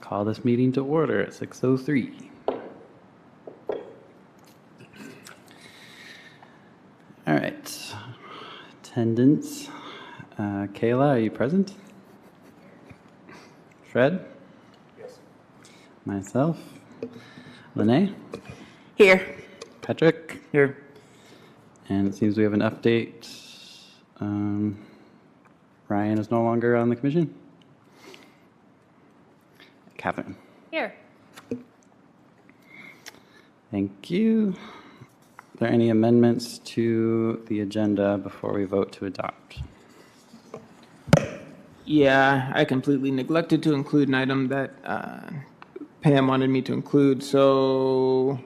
Call this meeting to order at 6:03. All right. Attendance. Kayla, are you present? Fred? Yes. Myself? Lene? Here. Patrick? Here. And it seems we have an update. Ryan is no longer on the commission. Catherine? Here. Thank you. Are there any amendments to the agenda before we vote to adopt? Yeah, I completely neglected to include an item that Pam wanted me to include. So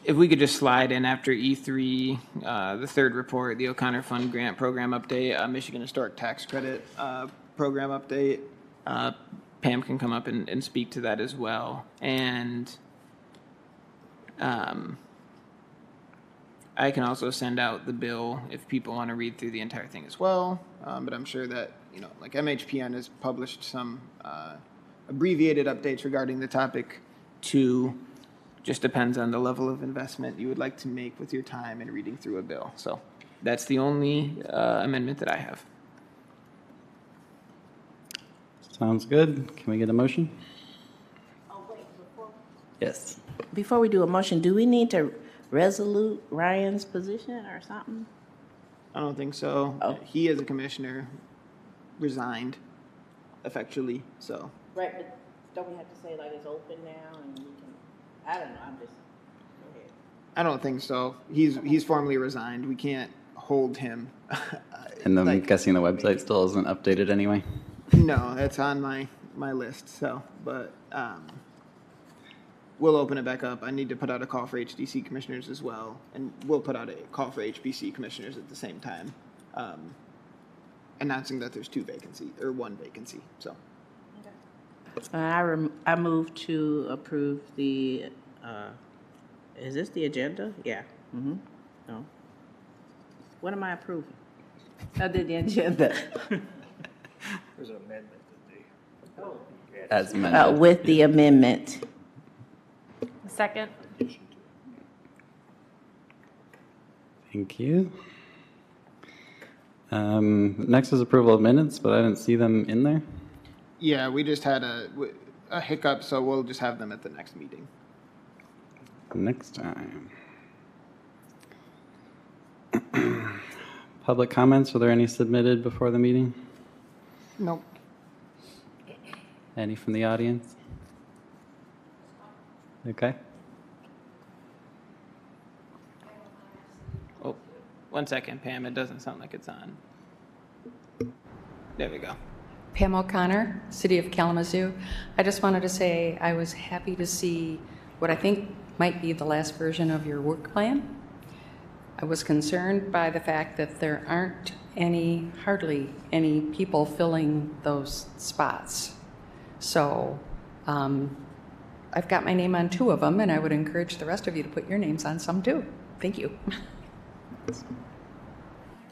if we could just slide in after E3, the third report, the O'Connor Fund Grant Program Update, Michigan Historic Tax Credit Program Update. Pam can come up and speak to that as well. And I can also send out the bill if people want to read through the entire thing as well. But I'm sure that, like MHPN has published some abbreviated updates regarding the topic too. Just depends on the level of investment you would like to make with your time in reading through a bill. So that's the only amendment that I have. Sounds good. Can we get a motion? Oh, wait, Yes. before we do a motion, do we need to resolute Ryan's position or something? I don't think so. Oh. He, as a commissioner, resigned effectually. So Right, but don't we have to say like it's open now and we can, I don't know, I'm just, go ahead. I don't think so. He's formally resigned. We can't hold him. And I'm Like- guessing the website still isn't updated anyway. No, that's on my list. So, but we'll open it back up. I need to put out a call for HDC commissioners as well, and we'll put out a call for HBC commissioners at the same time, announcing that there's one vacancy. So, I move to approve the, is this the agenda? Yeah. Mm-hmm. No. What am I approving? I did the agenda. There's an amendment that they. As amended. With the amendment. Second. Thank you. Next is approval of minutes, but I didn't see them in there. yeah, we just had a hiccup, so we'll just have them at the next meeting. Next time. Public comments, were there any submitted before the meeting? Nope. Any from the audience? Okay. Oh, 1 second, Pam. It doesn't sound like it's on. There we go. Pam O'Connor, City of Kalamazoo. I just wanted to say I was happy to see what I think might be the last version of your work plan. I was concerned by the fact that there aren't hardly any people filling those spots. So I've got my name on 2 of them, and I would encourage the rest of you to put your names on some too. Thank you.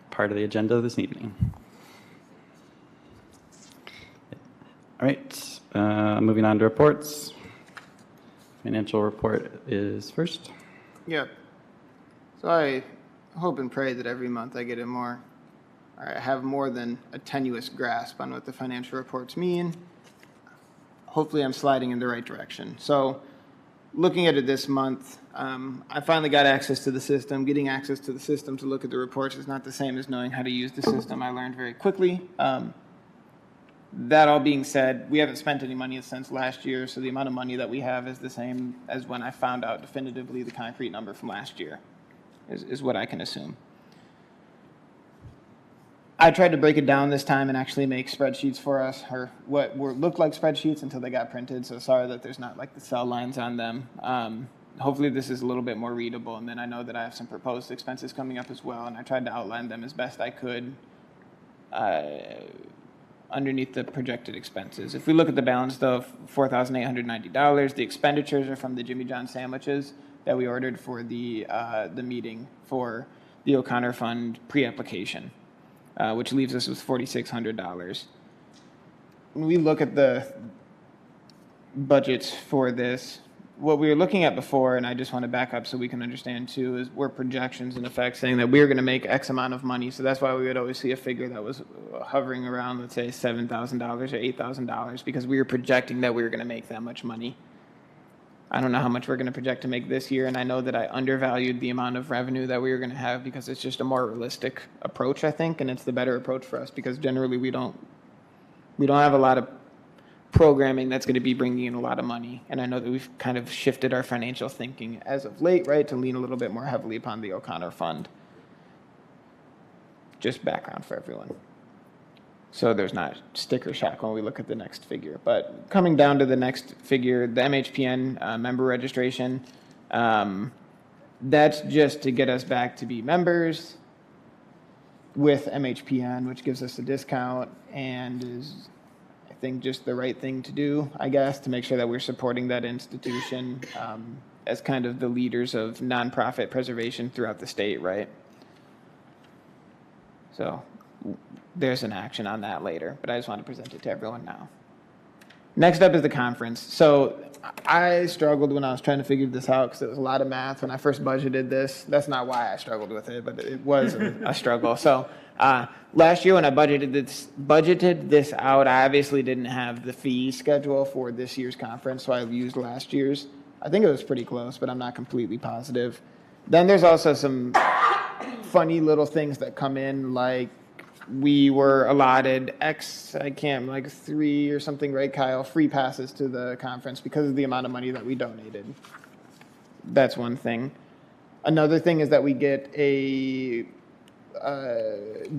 Part of the agenda this evening. All right, moving on to reports. Financial report is first. Yep. So I hope and pray that every month I have more than a tenuous grasp on what the financial reports mean. Hopefully I'm sliding in the right direction. So looking at it this month, I finally got access to the system. Getting access to the system to look at the reports is not the same as knowing how to use the system. I learned very quickly. That all being said, we haven't spent any money since last year, so the amount of money that we have is the same as when I found out definitively the concrete number from last year, is what I can assume. I tried to break it down this time and actually make spreadsheets for us, or what looked like spreadsheets until they got printed, so sorry that there's not like the cell lines on them. Hopefully this is a little bit more readable, and then I know that I have some proposed expenses coming up as well, and I tried to outline them as best I could underneath the projected expenses. If we look at the balance, though, $4,890, the expenditures are from the Jimmy John sandwiches that we ordered for the meeting for the O'Connor Fund pre-application, which leaves us with $4,600. when we look at the budgets for this, what we were looking at before, and I just want to back up so we can understand too, is were projections in effect saying that we were going to make X amount of money. So that's why we would always see a figure that was hovering around, let's say, $7,000 or $8,000, because we were projecting that we were going to make that much money. I don't know how much we're going to project to make this year, and I know that I undervalued the amount of revenue that we were going to have because it's just a more realistic approach, I think, and it's the better approach for us because generally we don't have a lot of programming that's going to be bringing in a lot of money. And I know that we've kind of shifted our financial thinking as of late, right, to lean a little bit more heavily upon the O'Connor Fund. Just background for everyone. So there's not sticker shock when we look at the next figure. But coming down to the next figure, the MHPN member registration, that's just to get us back to be members with MHPN, which gives us a discount and is, I think, just the right thing to do, I guess, to make sure that we're supporting that institution as kind of the leaders of nonprofit preservation throughout the state, right? So there's an action on that later, but I just want to present it to everyone now. Next up is the conference. So I struggled when I was trying to figure this out because it was a lot of math when I first budgeted this. That's not why I struggled with it, but it was a struggle. So last year when I budgeted this out, I obviously didn't have the fee schedule for this year's conference, so I used last year's. I think it was pretty close, but I'm not completely positive. Then there's also some funny little things that come in, like we were allotted like 3 or something, right, Kyle? Free passes to the conference because of the amount of money that we donated. That's one thing. Another thing is that we get a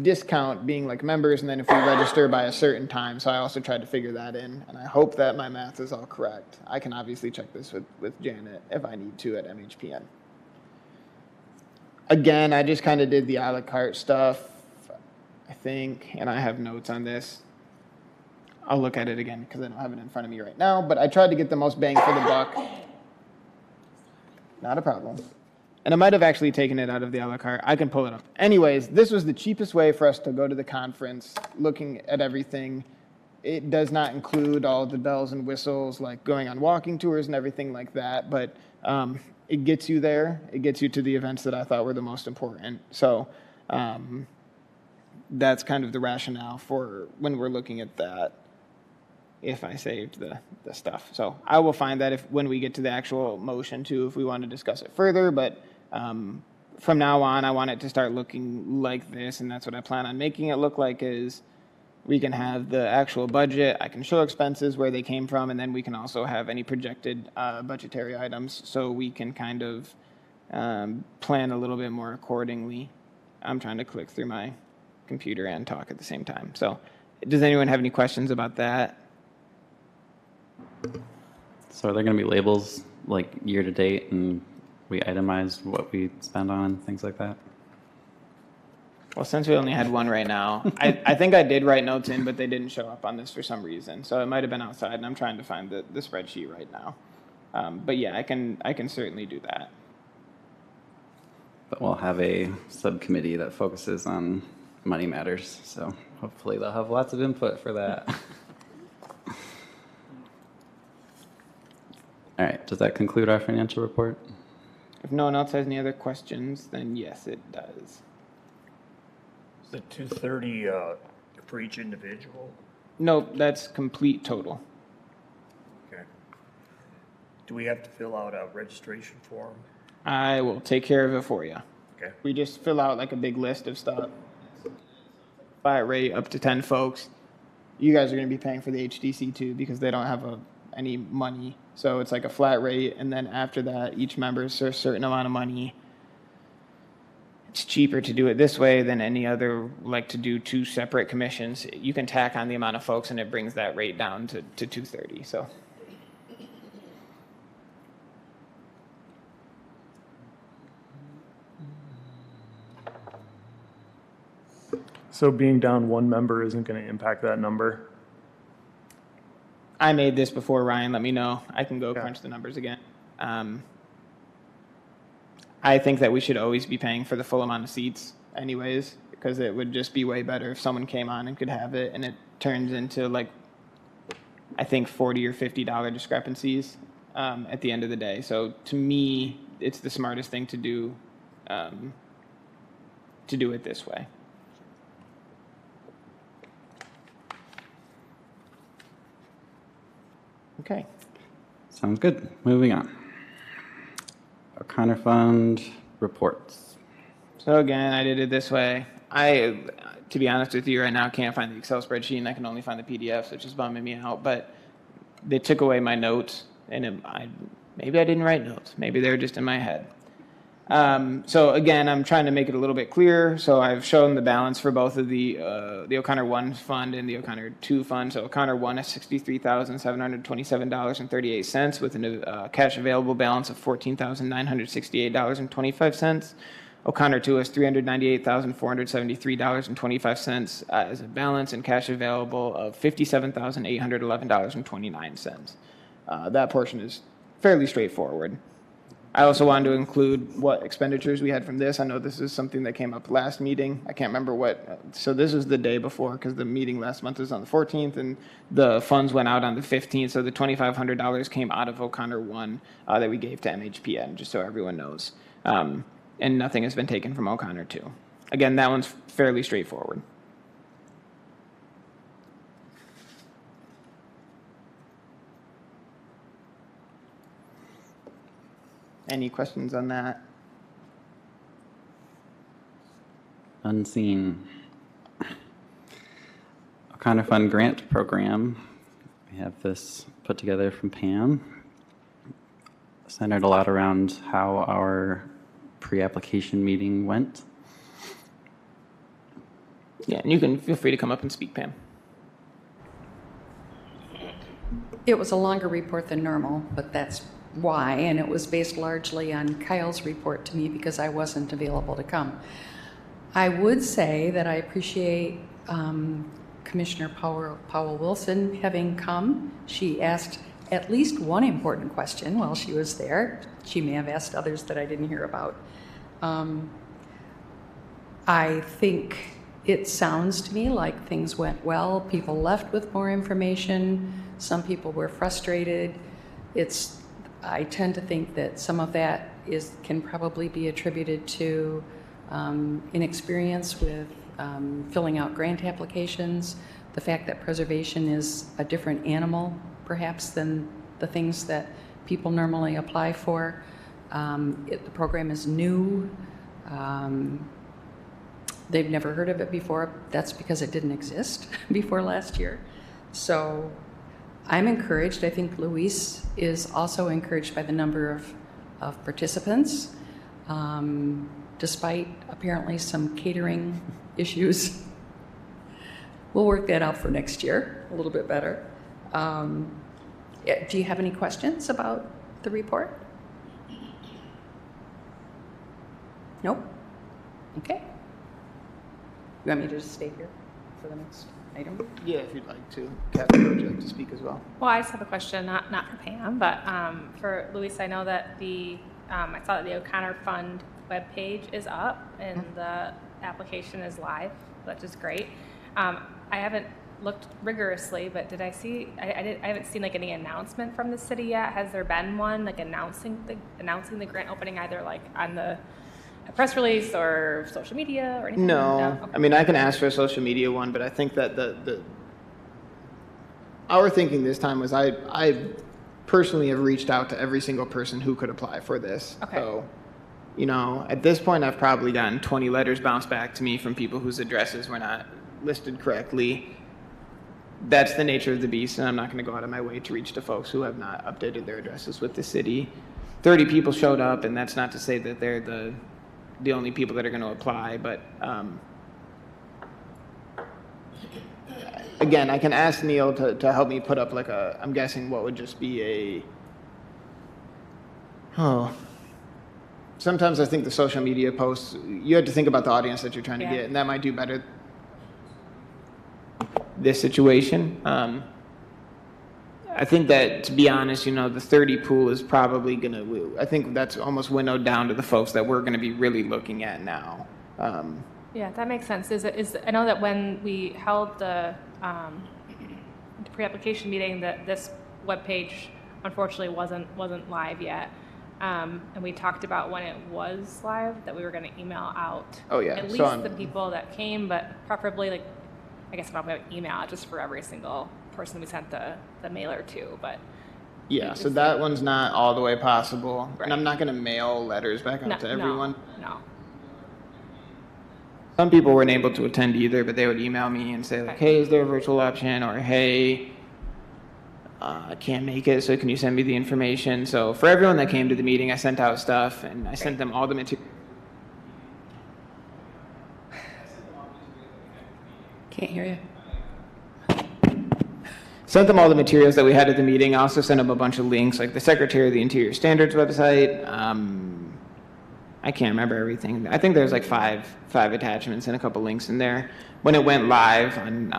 discount being like members, and then if we register by a certain time. So I also tried to figure that in, and I hope that my math is all correct. I can obviously check this with Janet if I need to at MHPN. Again, I just kind of did the a la carte stuff, I think, and I have notes on this. I'll look at it again because I don't have it in front of me right now, but I tried to get the most bang for the buck. Not a problem. And I might have actually taken it out of the a la carte. I can pull it up. Anyways, this was the cheapest way for us to go to the conference, looking at everything. It does not include all the bells and whistles, like going on walking tours and everything like that, but it gets you there. It gets you to the events that I thought were the most important. So that's kind of the rationale for when we're looking at that, if I saved the stuff. So I will find that when we get to the actual motion too, if we want to discuss it further, but from now on, I want it to start looking like this, and that's what I plan on making it look like. Is we can have the actual budget, I can show expenses where they came from, and then we can also have any projected budgetary items so we can kind of plan a little bit more accordingly. I'm trying to click through my computer and talk at the same time. So does anyone have any questions about that? So are there going to be labels like year to date, and we itemize what we spend on and things like that? Well, since we only had one right now, I think I did write notes in, but they didn't show up on this for some reason. So it might have been outside, and I'm trying to find the spreadsheet right now. But yeah, I can certainly do that. But we'll have a subcommittee that focuses on money matters, so hopefully they'll have lots of input for that. All right, does that conclude our financial report? If no one else has any other questions, then yes, it does. Is it 230 for each individual? Nope, that's complete total. Okay. Do we have to fill out a registration form? I will take care of it for you. Okay. We just fill out like a big list of stuff. Flat rate up to 10 folks. You guys are going to be paying for the HDC too because they don't have any money. So it's like a flat rate, and then after that, each member is a certain amount of money. It's cheaper to do it this way than any other, like to do 2 separate commissions. You can tack on the amount of folks, and it brings that rate down to 230. So being down one member isn't going to impact that number? I made this before, Ryan. Let me know. I can go crunch the numbers again. I think that we should always be paying for the full amount of seats anyways, because it would just be way better if someone came on and could have it, and it turns into like I think $40 or $50 discrepancies at the end of the day. So to me, it's the smartest thing to do it this way. Okay. Sounds good. Moving on. O'Connor Fund reports. So again, I did it this way. To be honest with you, right now, can't find the Excel spreadsheet, and I can only find the PDFs, which is bumming me out. But they took away my notes, and maybe I didn't write notes. Maybe they were just in my head. So again, I'm trying to make it a little bit clearer. So I've shown the balance for both of the O'Connor 1 fund and the O'Connor 2 fund. So O'Connor 1 is $63,727.38 with a cash available balance of $14,968.25. O'Connor 2 has $398,473.25 as a balance and cash available of $57,811.29. That portion is fairly straightforward. I also wanted to include what expenditures we had from this. I know this is something that came up last meeting. I can't remember what. So this was the day before because the meeting last month was on the 14th and the funds went out on the 15th. So the $2,500 came out of O'Connor 1 that we gave to MHPN, just so everyone knows. And nothing has been taken from O'Connor 2. Again, that one's fairly straightforward. Any questions on that? Unseen. O'Connor Fund Grant Program. We have this put together from Pam. Centered a lot around how our pre-application meeting went. Yeah, and you can feel free to come up and speak, Pam. It was a longer report than normal, but that's why, and it was based largely on Kyle's report to me because I wasn't available to come. I would say that I appreciate Commissioner Powell Wilson having come. She asked at least one important question while she was there. She may have asked others that I didn't hear about. I think it sounds to me like things went well. People left with more information. Some people were frustrated. I tend to think that some of that can probably be attributed to inexperience with filling out grant applications, the fact that preservation is a different animal, perhaps, than the things that people normally apply for. The program is new. They've never heard of it before. That's because it didn't exist before last year. So I'm encouraged. I think Luis is also encouraged by the number of participants, despite apparently some catering issues. We'll work that out for next year a little bit better. Do you have any questions about the report? Nope? Okay. You want me to just stay here for the next item? Yeah, if you'd like to. Catherine, would you like to speak as well? Well, I just have a question, not for Pam, but for Luis. I know that I saw that the O'Connor Fund webpage is up and the application is live, which is great. I haven't looked rigorously, but did I see? I haven't seen like any announcement from the city yet. Has there been one like announcing the grant opening either like on a press release or social media or anything? No. Okay. I mean, I can ask for a social media one, but I think that our thinking this time was I personally have reached out to every single person who could apply for this. Okay. So, at this point, I've probably gotten 20 letters bounced back to me from people whose addresses were not listed correctly. That's the nature of the beast, and I'm not going to go out of my way to reach to folks who have not updated their addresses with the city. 30 people showed up, and that's not to say that they're the only people that are going to apply, but again, I can ask Neil to help me put up like I'm guessing what would just be sometimes I think the social media posts, you have to think about the audience that you're trying to get, and that might do better this situation. I think that, to be honest, the 30 pool is probably going to, I think that's almost winnowed down to the folks that we're going to be really looking at now. Yeah, that makes sense. I know that when we held the pre-application meeting that this webpage unfortunately wasn't live yet. And we talked about when it was live that we were going to email out Oh, yeah. at So least the people that came, but preferably like, I guess I'm not going to email it just for every single person we sent the mailer to, but Yeah, so that one's not all the way possible. Right. And I'm not going to mail letters back out to everyone. No. Some people weren't able to attend either, but they would email me and say, like, hey, is there a virtual option? Or, hey, I can't make it, so can you send me the information? So for everyone that came to the meeting, I sent out stuff, and I sent them all the material. Can't hear you. Sent them all the materials that we had at the meeting. I also sent them a bunch of links, like the Secretary of the Interior Standards website. I can't remember everything. I think there's like five attachments and a couple links in there. When it went live on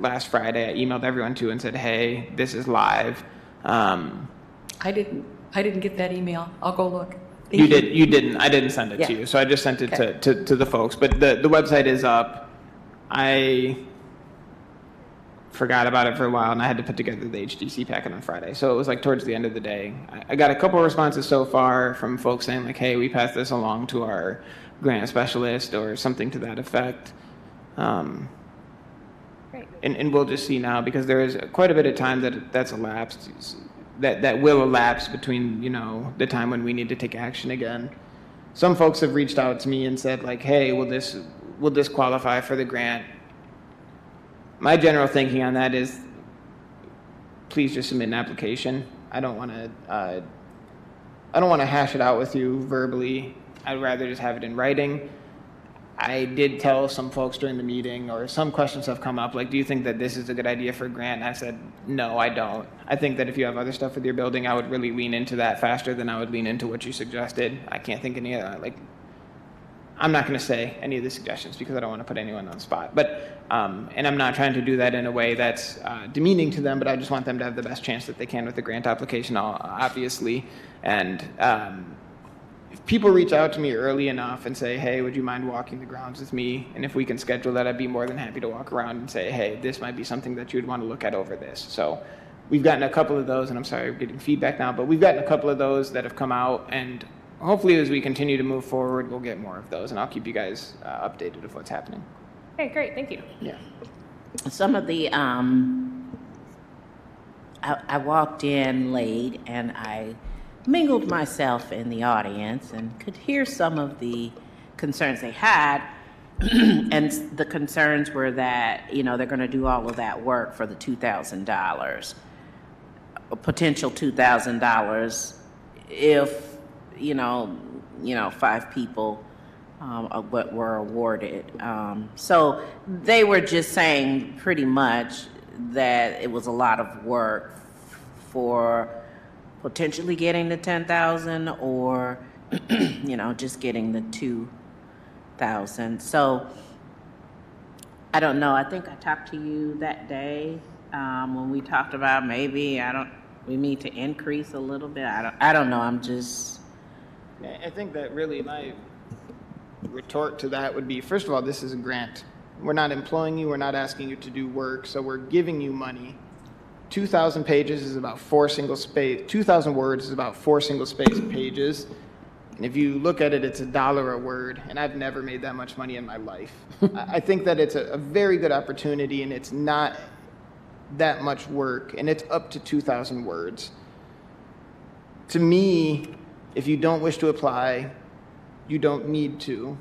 last Friday, I emailed everyone too and said, "Hey, this is live." I didn't get that email. I'll go look. Thank You did. You didn't. I didn't send it Yeah. to you, so I just sent it Okay. to the folks. But the website is up. I forgot about it for a while, and I had to put together the HDC packet on Friday. So it was like towards the end of the day. I got a couple of responses so far from folks saying like, "Hey, we passed this along to our grant specialist," or something to that effect. Great. And we'll just see now, because there is quite a bit of time that's elapsed, that will elapse between, the time when we need to take action again. Some folks have reached out to me and said like, "Hey, will this qualify for the grant?" My general thinking on that is, please just submit an application. I don't want to hash it out with you verbally. I'd rather just have it in writing. I did tell some folks during the meeting, or some questions have come up, like, do you think that this is a good idea for a grant? And I said, no, I don't. I think that if you have other stuff with your building, I would really lean into that faster than I would lean into what you suggested. I can't think any of that. I'm not going to say any of the suggestions because I don't want to put anyone on the spot. But, and I'm not trying to do that in a way that's demeaning to them, but I just want them to have the best chance that they can with the grant application, obviously. And if people reach out to me early enough and say, hey, would you mind walking the grounds with me? And if we can schedule that, I'd be more than happy to walk around and say, hey, this might be something that you'd want to look at over this. So we've gotten a couple of those, and I'm sorry, we're getting feedback now, but we've gotten a couple of those that have come out, and hopefully as we continue to move forward, we'll get more of those, and I'll keep you guys updated of what's happening. Okay, great, thank you. Yeah. Some of the, I walked in late and I mingled myself in the audience and could hear some of the concerns they had. And the concerns were that, they're going to do all of that work for the $2,000, a potential $2,000 if, 5 people were awarded. So they were just saying pretty much that it was a lot of work for potentially getting the 10,000 or, just getting the 2,000. So I don't know. I think I talked to you that day when we talked about maybe we need to increase a little bit. I don't know. I'm just. I think that really my retort to that would be, first of all, this is a grant. We're not employing you. We're not asking you to do work. So we're giving you money. 2,000 pages is about 4 single-space. 2,000 words is about 4 single-space pages. And if you look at it, it's $1 a word. And I've never made that much money in my life. I think that it's a very good opportunity, and it's not that much work. And it's up to 2,000 words. To me, if you don't wish to apply, you don't need to.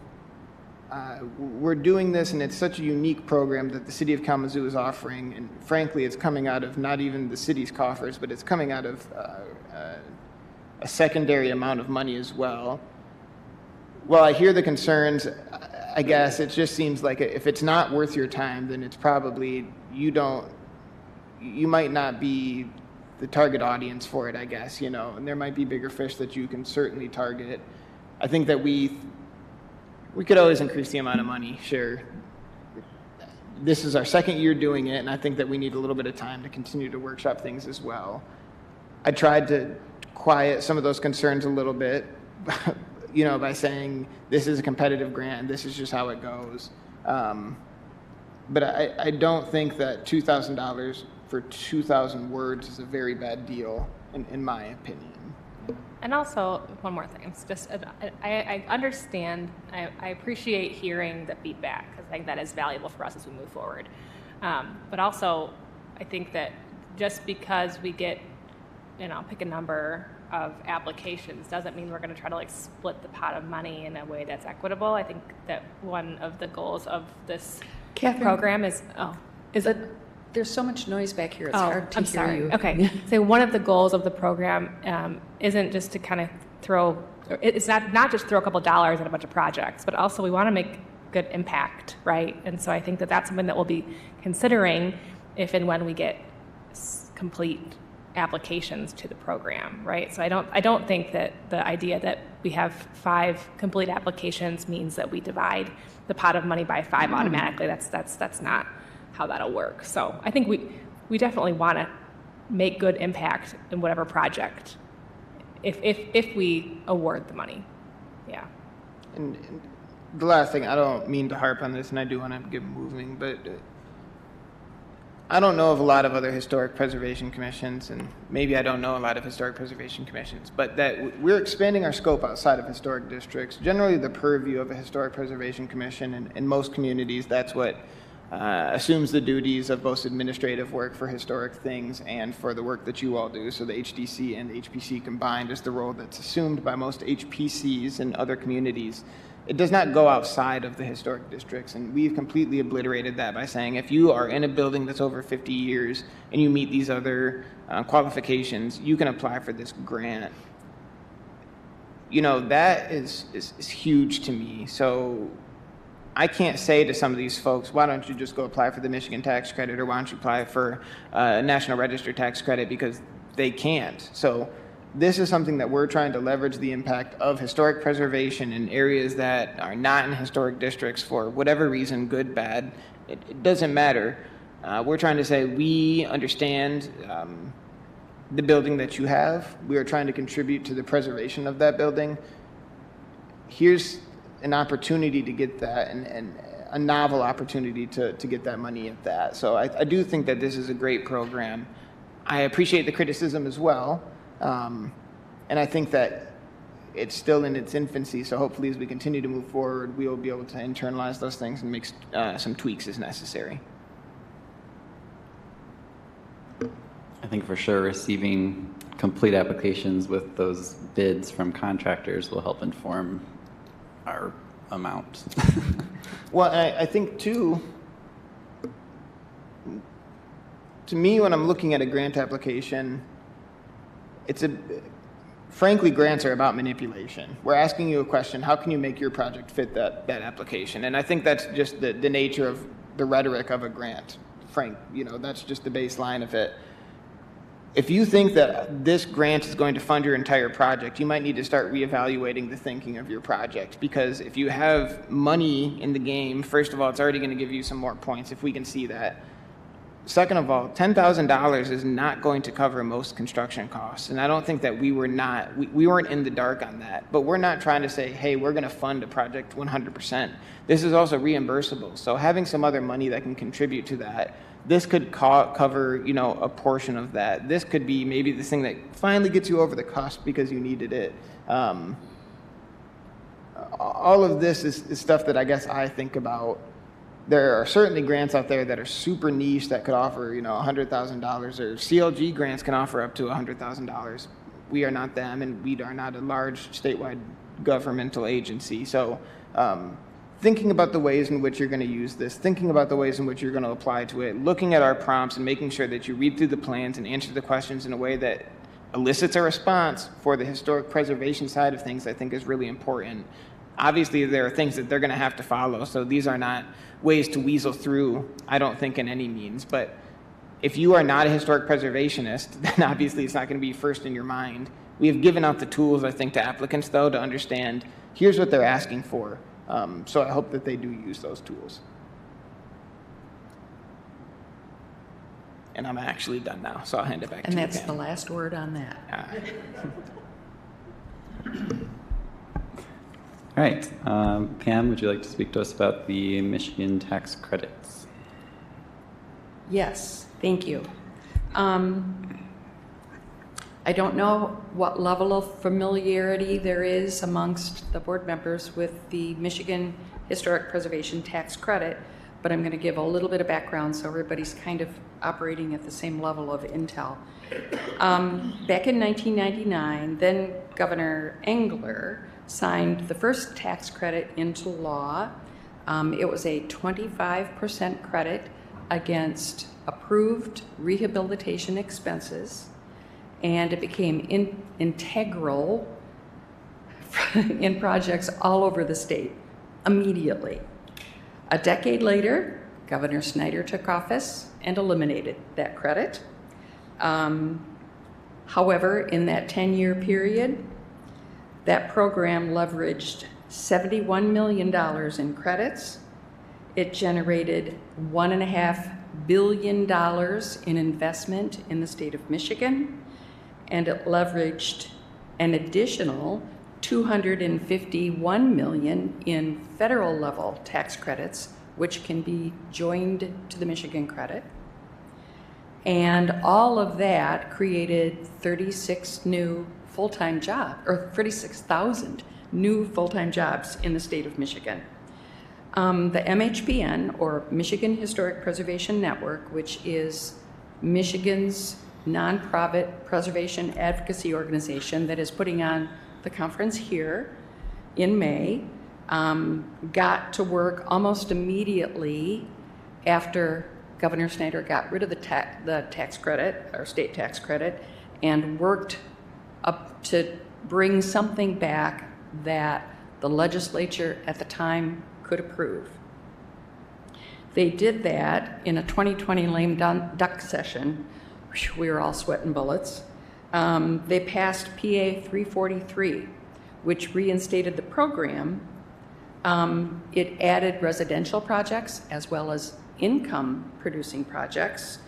We're doing this, and it's such a unique program that the city of Kalamazoo is offering, and frankly, it's coming out of not even the city's coffers, but it's coming out of a secondary amount of money as well. Well, I hear the concerns. I guess it just seems like if it's not worth your time, then it's probably you might not be the target audience for it, I guess, and there might be bigger fish that you can certainly target. I think that we could always increase the amount of money, sure. This is our second year doing it, and I think that we need a little bit of time to continue to workshop things as well. I tried to quiet some of those concerns a little bit, by saying this is a competitive grant, this is just how it goes. But I don't think that $2,000 for 2,000 words is a very bad deal, in my opinion. And also, one more thing, it's just, I understand, I appreciate hearing the feedback, because I think that is valuable for us as we move forward. But also, I think that just because we get, pick a number of applications, doesn't mean we're going to try to like split the pot of money in a way that's equitable. I think that one of the goals of this Catherine, program is, there's so much noise back here, it's hard to I'm hear sorry. you. Okay, so one of the goals of the program isn't just to kind of it's not just throw a couple dollars at a bunch of projects, but also we want to make good impact, right? And so I think that that's something that we'll be considering if and when we get complete applications to the program, right? So I don't think that the idea that we have 5 complete applications means that we divide the pot of money by 5 automatically. That's not how that'll work. So I think we definitely want to make good impact in whatever project if we award the money. Yeah. And the last thing, I don't mean to harp on this, and I do want to get moving, but I don't know of a lot of other historic preservation commissions, and maybe I don't know a lot of historic preservation commissions, but that we're expanding our scope outside of historic districts. Generally, the purview of a historic preservation commission, and in most communities, that's what assumes the duties of both administrative work for historic things and for the work that you all do. So the HDC and the HPC combined is the role that's assumed by most HPCs and other communities. It does not go outside of the historic districts, and we've completely obliterated that by saying if you are in a building that's over 50 years and you meet these other qualifications, you can apply for this grant. That is huge to me. So I can't say to some of these folks, why don't you just go apply for the Michigan tax credit, or why don't you apply for National Register tax credit, because they can't. So this is something that we're trying to leverage the impact of historic preservation in areas that are not in historic districts for whatever reason, good, bad, it doesn't matter. We're trying to say we understand the building that you have. We are trying to contribute to the preservation of that building. Here's an opportunity to get that, and a novel opportunity to get that money at that. So I do think that this is a great program. I appreciate the criticism as well. And I think that it's still in its infancy, so hopefully as we continue to move forward, we will be able to internalize those things and make some tweaks as necessary. I think for sure receiving complete applications with those bids from contractors will help inform our amount. Well, I think too, to me, when I'm looking at a grant application, frankly, grants are about manipulation. We're asking you a question, how can you make your project fit that application? And I think that's just the nature of the rhetoric of a grant. That's just the baseline of it. If you think that this grant is going to fund your entire project, you might need to start reevaluating the thinking of your project, because if you have money in the game, first of all, it's already going to give you some more points if we can see that. Second of all, $10,000 is not going to cover most construction costs, and I don't think that we weren't in the dark on that. But we're not trying to say, hey, we're going to fund a project 100%. This is also reimbursable, so having some other money that can contribute to that, this could cover a portion of that. This could be maybe the thing that finally gets you over the cusp because you needed it. All of this is stuff that I guess I think about. There are certainly grants out there that are super niche that could offer, $100,000, or CLG grants can offer up to $100,000. We are not them, and we are not a large statewide governmental agency. So thinking about the ways in which you're going to use this, thinking about the ways in which you're going to apply to it, looking at our prompts and making sure that you read through the plans and answer the questions in a way that elicits a response for the historic preservation side of things, I think is really important. Obviously, there are things that they're going to have to follow, so these are not ways to weasel through, I don't think, in any means. But if you are not a historic preservationist, then obviously it's not going to be first in your mind. We have given out the tools, I think, to applicants, though, to understand here's what they're asking for. So I hope that they do use those tools. And I'm actually done now, so I'll hand it back to you, And that's Pam. the last word on that. All right, Pam, would you like to speak to us about the Michigan tax credits? Yes, thank you. I don't know what level of familiarity there is amongst the board members with the Michigan Historic Preservation Tax Credit, but I'm going to give a little bit of background so everybody's kind of operating at the same level of intel. Back in 1999, then Governor Engler signed the first tax credit into law. It was a 25% credit against approved rehabilitation expenses, and it became integral in projects all over the state immediately. A decade later, Governor Snyder took office and eliminated that credit. However, in that 10-year period, that program leveraged $71 million in credits. It generated $1.5 billion in investment in the state of Michigan, and it leveraged an additional $251 million in federal level tax credits, which can be joined to the Michigan credit. And all of that created 36 new full-time jobs, or 36,000 new full-time jobs in the state of Michigan. The MHPN, or Michigan Historic Preservation Network, which is Michigan's nonprofit preservation advocacy organization that is putting on the conference here in May, got to work almost immediately after Governor Snyder got rid of the tax credit, or state tax credit, and worked up to bring something back that the legislature at the time could approve. They did that in a 2020 lame duck session. We were all sweating bullets. They passed PA 343, which reinstated the program. It added residential projects as well as income-producing projects,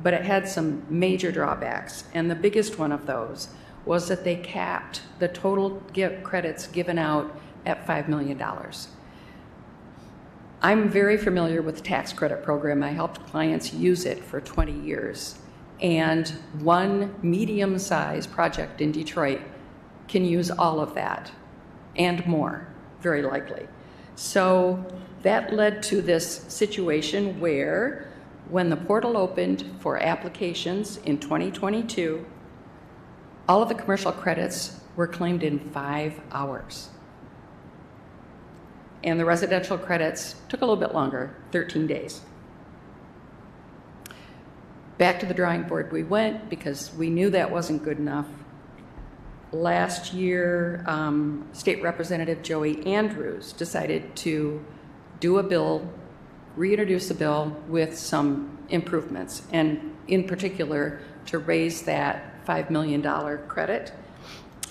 but it had some major drawbacks, and the biggest one of those was that they capped the total credits given out at $5 million. I'm very familiar with the tax credit program. I helped clients use it for 20 years, and one medium-sized project in Detroit can use all of that and more, very likely. So that led to this situation where when the portal opened for applications in 2022, all of the commercial credits were claimed in 5 hours. And the residential credits took a little bit longer, 13 days. Back to the drawing board we went because we knew that wasn't good enough. Last year, State Representative Joey Andrews decided to do a bill, reintroduce the bill with some improvements, and in particular, to raise that $5 million credit.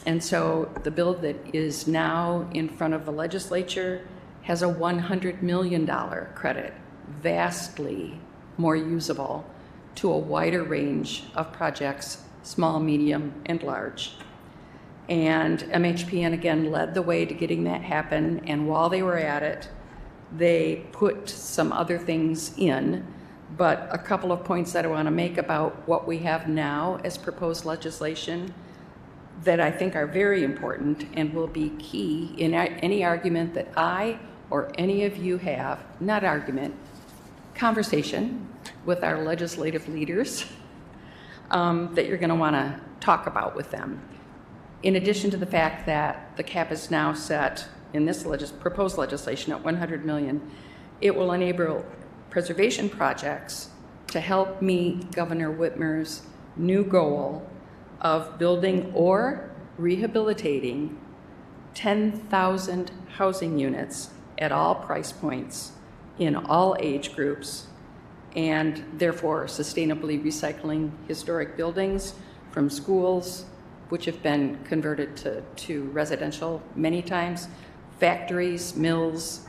And so the bill that is now in front of the legislature has a $100 million credit, vastly more usable to a wider range of projects, small, medium, and large. And MHPN again led the way to getting that happen, and while they were at it, they put some other things in, but a couple of points that I want to make about what we have now as proposed legislation that I think are very important and will be key in any argument that I or any of you have, not argument, conversation with our legislative leaders that you're going to want to talk about with them. In addition to the fact that the cap is now set in this proposed legislation at $100 million, it will enable preservation projects to help meet Governor Whitmer's new goal of building or rehabilitating 10,000 housing units at all price points in all age groups, and therefore sustainably recycling historic buildings from schools, which have been converted to residential many times, factories, mills,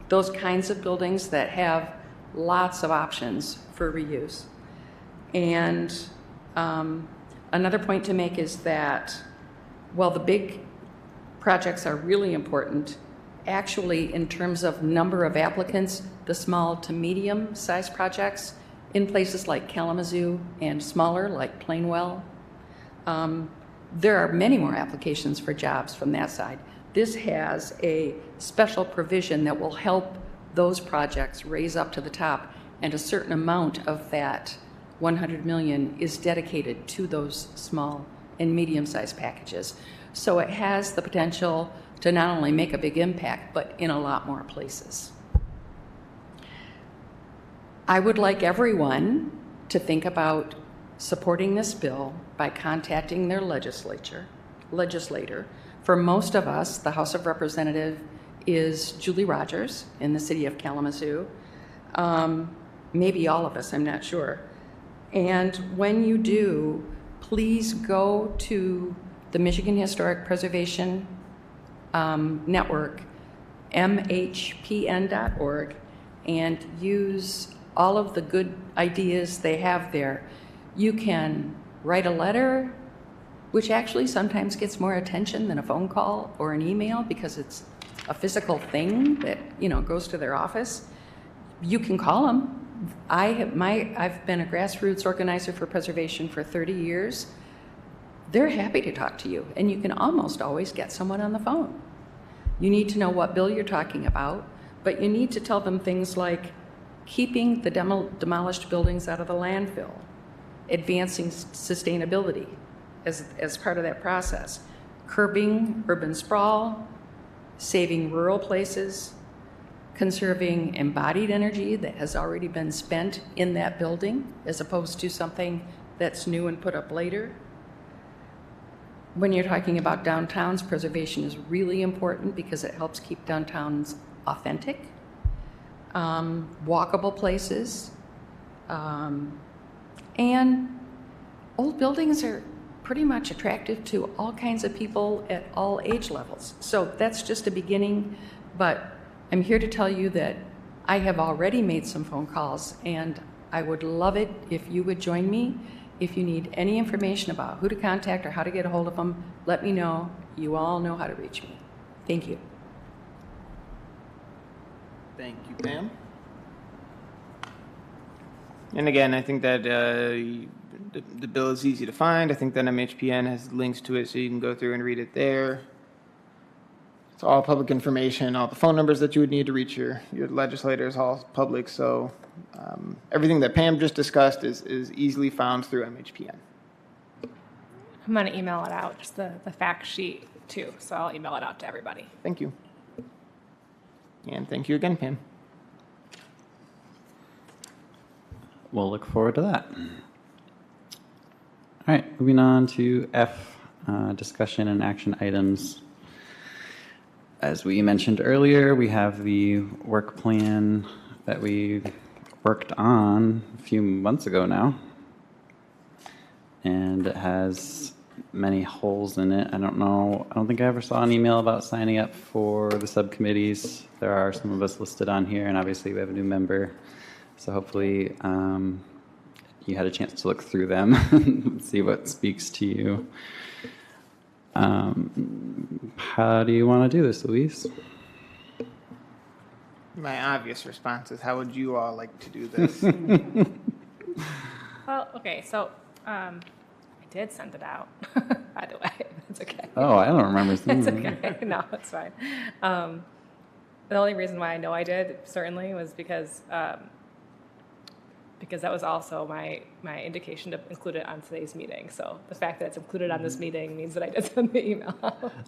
those kinds of buildings that have lots of options for reuse. And another point to make is that while the big projects are really important, actually in terms of number of applicants, the small to medium sized projects in places like Kalamazoo and smaller like Plainwell. There are many more applications for jobs from that side. This has a special provision that will help those projects raise up to the top, and a certain amount of that 100 million is dedicated to those small and medium-sized packages. So it has the potential to not only make a big impact, but in a lot more places. I would like everyone to think about supporting this bill by contacting their legislator. For most of us, the House of Representatives is Julie Rogers in the city of Kalamazoo. Maybe all of us, I'm not sure. And when you do, please go to the Michigan Historic Preservation Network, mhpn.org, and use all of the good ideas they have there. You can write a letter, which actually sometimes gets more attention than a phone call or an email because it's a physical thing that, goes to their office. You can call them. I've been a grassroots organizer for preservation for 30 years. They're happy to talk to you, and you can almost always get someone on the phone. You need to know what bill you're talking about, but you need to tell them things like keeping the demolished buildings out of the landfill, advancing sustainability as part of that process, curbing urban sprawl, saving rural places, conserving embodied energy that has already been spent in that building as opposed to something that's new and put up later. When you're talking about downtowns, preservation is really important because it helps keep downtowns authentic, walkable places, and old buildings are pretty much attractive to all kinds of people at all age levels. So that's just a beginning, but I'm here to tell you that I have already made some phone calls, and I would love it if you would join me. If you need any information about who to contact or how to get a hold of them, let me know. You all know how to reach me. Thank you. Thank you, Pam. And again, I think that the bill is easy to find. I think that MHPN has links to it so you can go through and read it there. It's all public information. All the phone numbers that you would need to reach your legislators, all public. So everything that Pam just discussed is easily found through MHPN. I'm going to email it out, just the fact sheet too. So I'll email it out to everybody. Thank you. And thank you again, Pam. We'll look forward to that. All right, moving on to F, discussion and action items. As we mentioned earlier, we have the work plan that we worked on a few months ago now. And it has many holes in it. I don't think I ever saw an email about signing up for the subcommittees. There are some of us listed on here, and obviously we have a new member. So hopefully you had a chance to look through them and see what speaks to you. How do you want to do this, Luis? My obvious response is, how would you all like to do this? Well, okay, so I did send it out, by the way. It's okay. Oh, I don't remember seeing It's it. okay. No, it's fine. The only reason why I know I did, certainly, was because that was also my indication to include it on today's meeting. So the fact that it's included on this meeting means that I did send the email.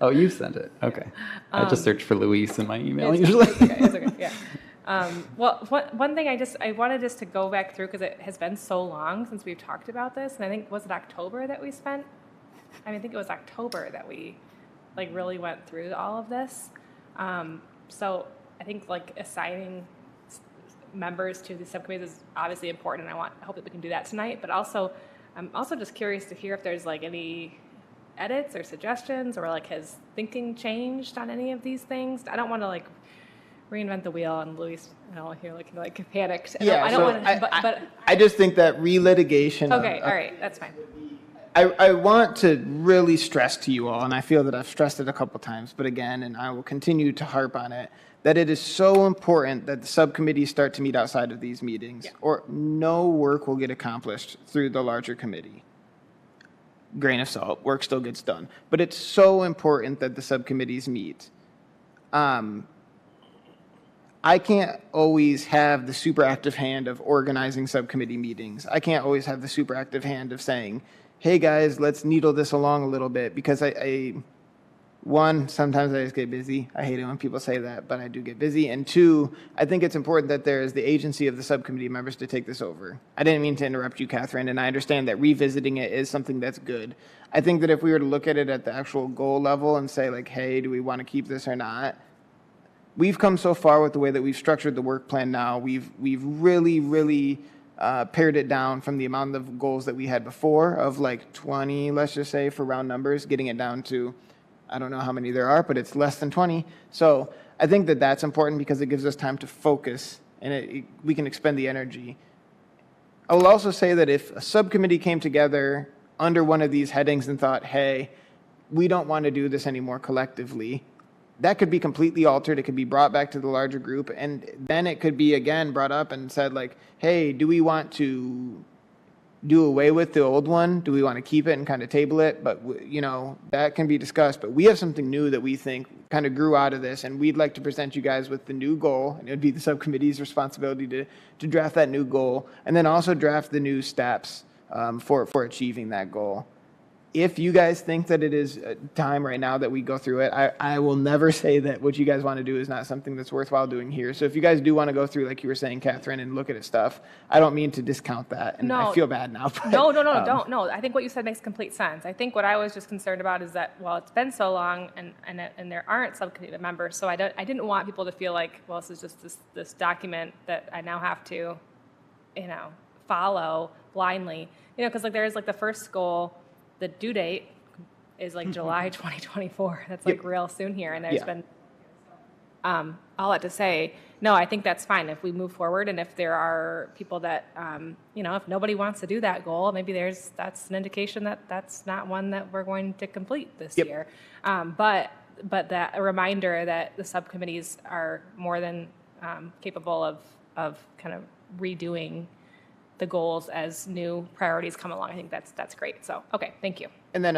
Oh, you sent it. Okay. I just search for Luis in my email It's usually. okay, it's okay, yeah. Well, one thing I wanted just to go back through because it has been so long since we've talked about this, and I think, was it October that we spent? I think it was October that we really went through all of this. So I think assigning members to the subcommittees is obviously important, and I hope that we can do that tonight. But also, I'm also just curious to hear if there's any edits or suggestions, or has thinking changed on any of these things. I don't want to reinvent the wheel, and Luis, here looking panicked. I don't want to. But I just think that relitigation. okay, all right, that's fine. I want to really stress to you all, and I feel that I've stressed it a couple times, but again, and I will continue to harp on it, that it is so important that the subcommittees start to meet outside of these meetings, or no work will get accomplished through the larger committee. Grain of salt, work still gets done. But it's so important that the subcommittees meet. I can't always have the super active hand of organizing subcommittee meetings. I can't always have the super active hand of saying, hey guys, let's needle this along a little bit, because one, sometimes I just get busy. I hate it when people say that, but I do get busy. And two, I think it's important that there is the agency of the subcommittee members to take this over. I didn't mean to interrupt you, Catherine, and I understand that revisiting it is something that's good. I think that if we were to look at it at the actual goal level and say like, hey, do we want to keep this or not? We've come so far with the way that we've structured the work plan now. We've really pared it down from the amount of goals that we had before of like 20, let's just say for round numbers, getting it down to, I don't know how many there are, but it's less than 20. So I think that that's important because it gives us time to focus and we can expend the energy. I will also say that if a subcommittee came together under one of these headings and thought, hey, we don't want to do this anymore collectively, that could be completely altered. It could be brought back to the larger group, and then it could be again brought up and said like, hey, do we want to do away with the old one? Do we want to keep it and kind of table it? But you know, that can be discussed. But we have something new that we think kind of grew out of this, and we'd like to present you guys with the new goal, and it would be the subcommittee's responsibility to draft that new goal, and then also draft the new steps for achieving that goal. If you guys think that it is time right now that we go through it, I will never say that what you guys want to do is not something that's worthwhile doing here. So if you guys do want to go through, like you were saying, Catherine, and look at it stuff, I don't mean to discount that, and I feel bad now. But, No, don't. No, I think what you said makes complete sense. I think what I was just concerned about is that, well, it's been so long, and there aren't subcommittee members, so I didn't want people to feel like, well, this is just this document that I now have to, follow blindly, because like there is like the first goal. The due date is like July 2024. That's like real soon here. And there's been all that to say, no, I think that's fine if we move forward. And if there are people that, if nobody wants to do that goal, maybe that's an indication that that's not one that we're going to complete this year. But that a reminder that the subcommittees are more than capable of kind of redoing the goals as new priorities come along. I think that's great. So, okay, thank you. And then,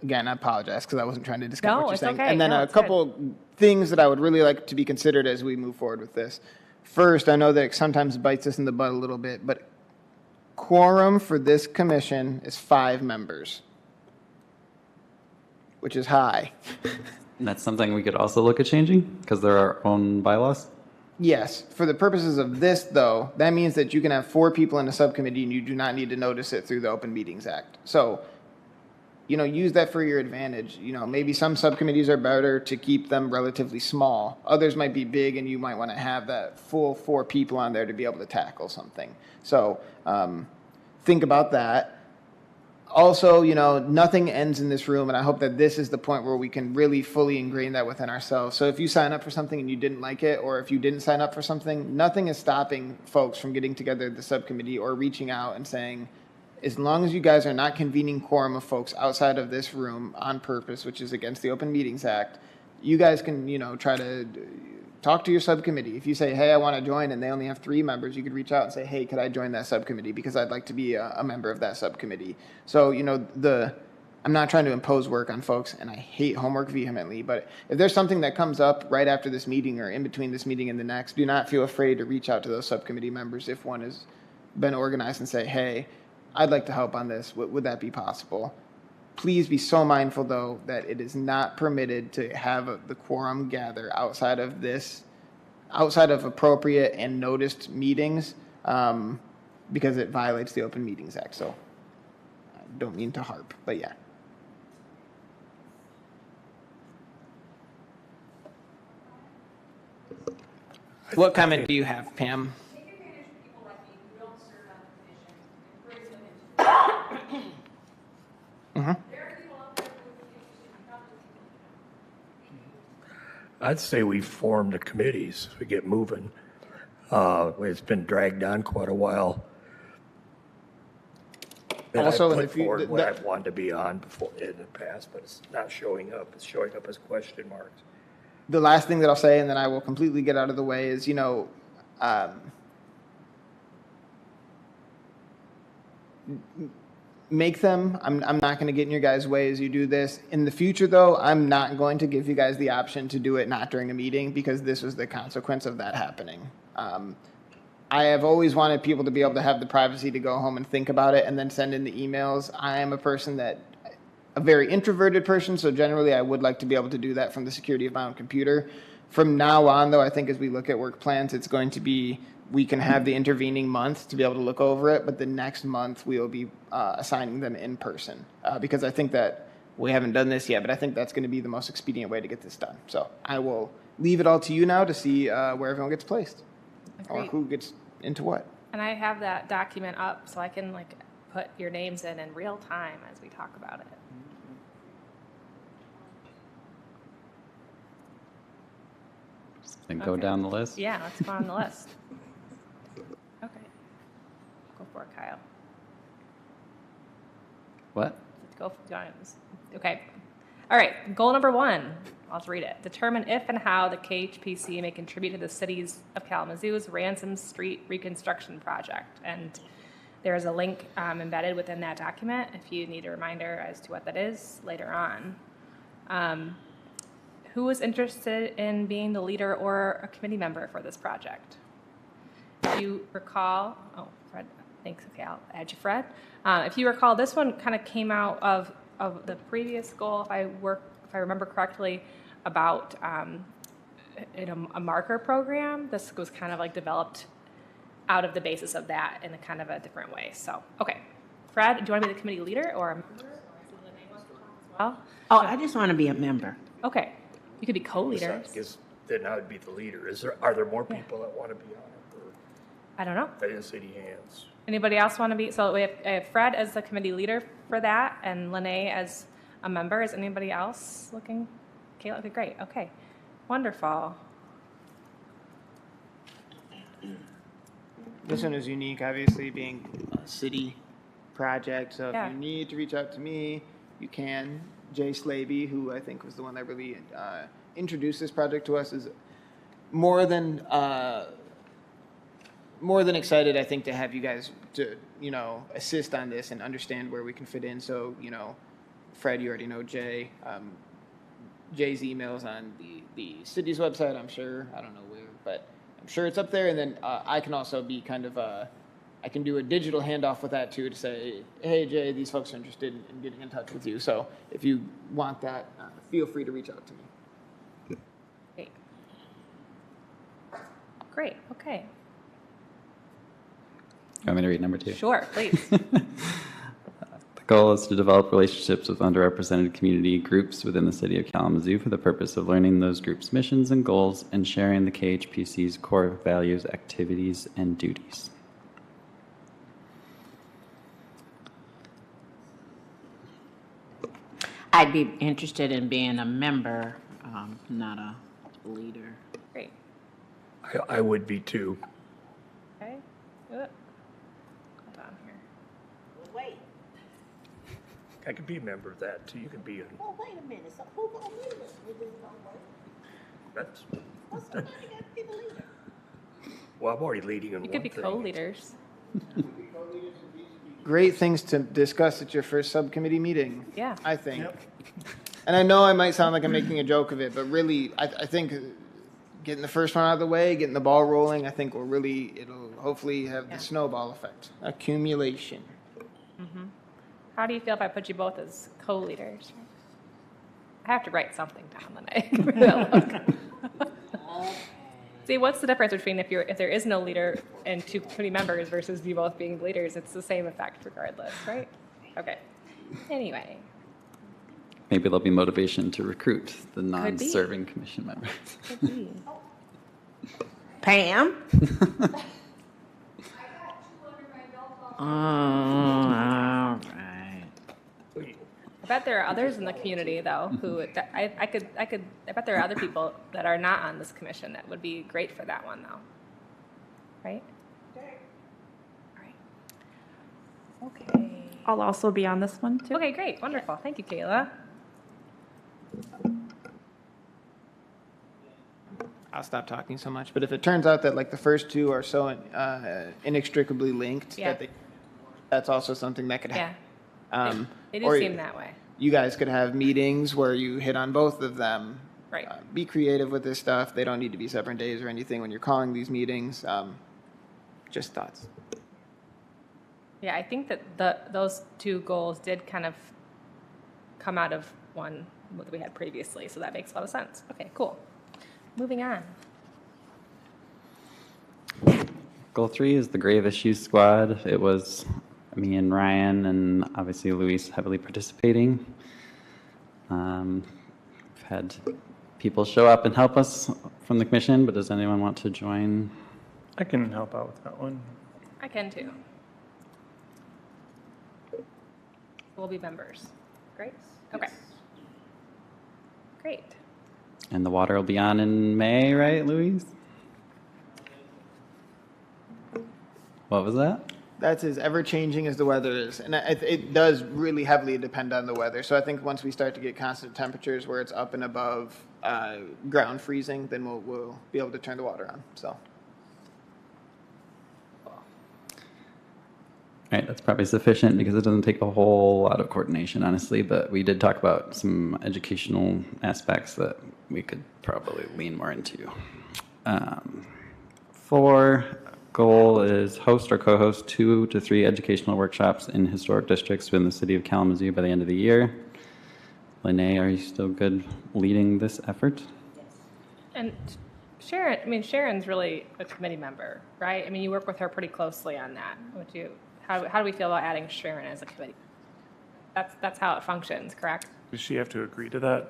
again, I apologize because I wasn't trying to discount what you're saying. Okay. And then a couple things that I would really like to be considered as we move forward with this. First, I know that it sometimes bites us in the butt a little bit, but quorum for this commission is 5 members, which is high. And that's something we could also look at changing because there are our own bylaws. Yes, for the purposes of this, though, that means that you can have 4 people in a subcommittee and you do not need to notice it through the Open Meetings Act. So, use that for your advantage. Maybe some subcommittees are better to keep them relatively small. Others might be big and you might want to have that full 4 people on there to be able to tackle something. So, think about that. Also, nothing ends in this room, and I hope that this is the point where we can really fully ingrain that within ourselves. So if you sign up for something and you didn't like it, or if you didn't sign up for something, nothing is stopping folks from getting together at the subcommittee or reaching out and saying, as long as you guys are not convening quorum of folks outside of this room on purpose, which is against the Open Meetings Act, you guys can, try to talk to your subcommittee. If you say, hey, I want to join, and they only have 3 members, you could reach out and say, hey, could I join that subcommittee because I'd like to be a member of that subcommittee. So, I'm not trying to impose work on folks, and I hate homework vehemently, but if there's something that comes up right after this meeting or in between this meeting and the next, do not feel afraid to reach out to those subcommittee members if one has been organized and say, hey, I'd like to help on this. Would that be possible? Please be so mindful, though, that it is not permitted to have the quorum gather outside of appropriate and noticed meetings, because it violates the Open Meetings Act. So I don't mean to harp, but yeah. What comment do you have, Pam? I'd say we form the committees, we get moving. It's been dragged on quite a while. And Also, I if put you- forward th- what I that- wanted to be on before, in the past, but it's not showing up. It's showing up as question marks. The last thing that I'll say, and then I will completely get out of the way, is, make them. I'm not going to get in your guys' way as you do this. In the future, though, I'm not going to give you guys the option to do it not during a meeting, because this was the consequence of that happening. I have always wanted people to be able to have the privacy to go home and think about it and then send in the emails. I am a very introverted person, so generally I would like to be able to do that from the security of my own computer. From now on, though, I think as we look at work plans, it's going to be, we can have the intervening month to be able to look over it, but the next month we will be assigning them in person. Because I think that we haven't done this yet, but I think that's going to be the most expedient way to get this done. So I will leave it all to you now to see where everyone gets placed. Or Agreed. who gets into what. And I have that document up so I can like put your names in real time as we talk about it. And go Okay. down the list. Yeah, let's go on the list. Okay. Go for it, Kyle. What? Let's go for Jones. Okay. All right. Goal number 1. I'll just read it. Determine if and how the KHPC may contribute to the cities of Kalamazoo's Ransom Street reconstruction project. And there is a link embedded within that document if you need a reminder as to what that is later on. Who is interested in being the leader or a committee member for this project? If you recall, oh, Fred, thanks. Okay, I'll add you, Fred. If you recall, this one kind of came out of the previous goal, if I remember correctly, about a marker program. This was kind of like developed out of the basis of that in a kind of a different way. So, okay, Fred, do you want to be the committee leader or a member? Well, Oh, I just want to be a member. okay, you could be co-leaders. Because then I would be the leader. Are there more people that want to be on it? Or I don't know. I didn't see any hands. Anybody else want to be? So I have Fred as the committee leader for that, and Lene as a member. Is anybody else looking? Kayla, okay, great. Okay, wonderful. This one is unique, obviously, being a city project. So Yeah. if you need to reach out to me, you can. Jay Slaby, who I think was the one that really introduced this project to us, is more than excited, I think, to have you guys to assist on this and understand where we can fit in. So Fred, you already know Jay. Jay's email's on the city's website, I'm sure. I don't know where, but I'm sure it's up there. And then I can also be kind of I can do a digital handoff with that too to say, hey, Jay, these folks are interested in getting in touch with you. So if you want that, feel free to reach out to me. Great. Great. Okay. You want me to read number 2? Sure, please. The goal is to develop relationships with underrepresented community groups within the city of Kalamazoo for the purpose of learning those groups' missions and goals and sharing the KHPC's core values, activities, and duties. I'd be interested in being a member, not a leader. Great. I would be too. Okay. Hold on here. Wait, I could be a member of that too. You could be a, wait a minute. So who gonna lead us? This is gonna work. that's, Somebody got to be the leader. well, I'm already leading in You one could be thing. co-leaders. Great things to discuss at your first subcommittee meeting. Yeah. I think. And I know I might sound like I'm making a joke of it, but really, I think getting the first one out of the way, getting the ball rolling, I think it'll hopefully have the snowball effect. Accumulation. How do you feel if I put you both as co-leaders? I have to write something down. See, what's the difference between if there is no leader and 2 committee members versus you both being leaders? It's the same effect regardless, right? Okay. Anyway, Maybe there'll be motivation to recruit the non-serving commission members. could be. Pam? All right. I bet there are others in the community though who I bet there are other people that are not on this commission that would be great for that one though. Right? All right. Okay. I'll also be on this one too. Okay, great, wonderful. Thank you, Kayla. I'll stop talking so much. But if it turns out that like the first two are so inextricably linked Yeah. that's also something that could Yeah, happen. they do or seem that way. You guys could have meetings where you hit on both of them. Right. Be creative with this stuff. They don't need to be separate days or anything when you're calling these meetings. Just thoughts. Yeah, I think that those two goals did kind of come out of one that we had previously, so that makes a lot of sense. Okay, cool. Moving on. Goal 3 is the Grave Issues Squad. It was me and Ryan, and obviously Luis heavily participating. We've had people show up and help us from the commission, but does anyone want to join? I can help out with that one. I can too. We'll be members. Great. Okay. Great. And the water will be on in May, right, Luis? What was that? That's as ever changing as the weather is. And it does really heavily depend on the weather. So I think once we start to get constant temperatures where it's up and above ground freezing, then we'll be able to turn the water on. So. All right, that's probably sufficient because it doesn't take a whole lot of coordination, honestly, but we did talk about some educational aspects that we could probably lean more into. 4, goal is host or co-host 2 to 3 educational workshops in historic districts within the city of Kalamazoo by the end of the year. Lene, are you still good leading this effort? And Sharon, I mean, Sharon's really a committee member, right? I mean, you work with her pretty closely on that. How do we feel about adding Sharon as a committee? That's how it functions, correct? Does she have to agree to that?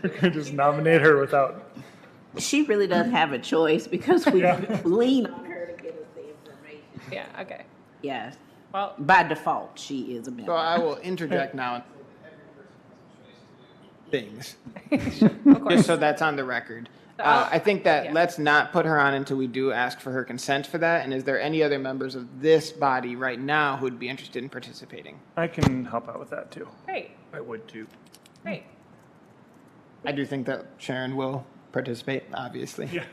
We can just nominate her without. She really doesn't have a choice because we lean on her to get us the information. Yeah, okay. Yes. Well, By default, she is a member. So I will interject now and things, of course. just so that's on the record. I think that yeah. let's not put her on until we do ask for her consent for that. And is there any other members of this body right now who would be interested in participating? I can help out with that too. Great, I would too. great. I do think that Sharon will participate, obviously. Yeah.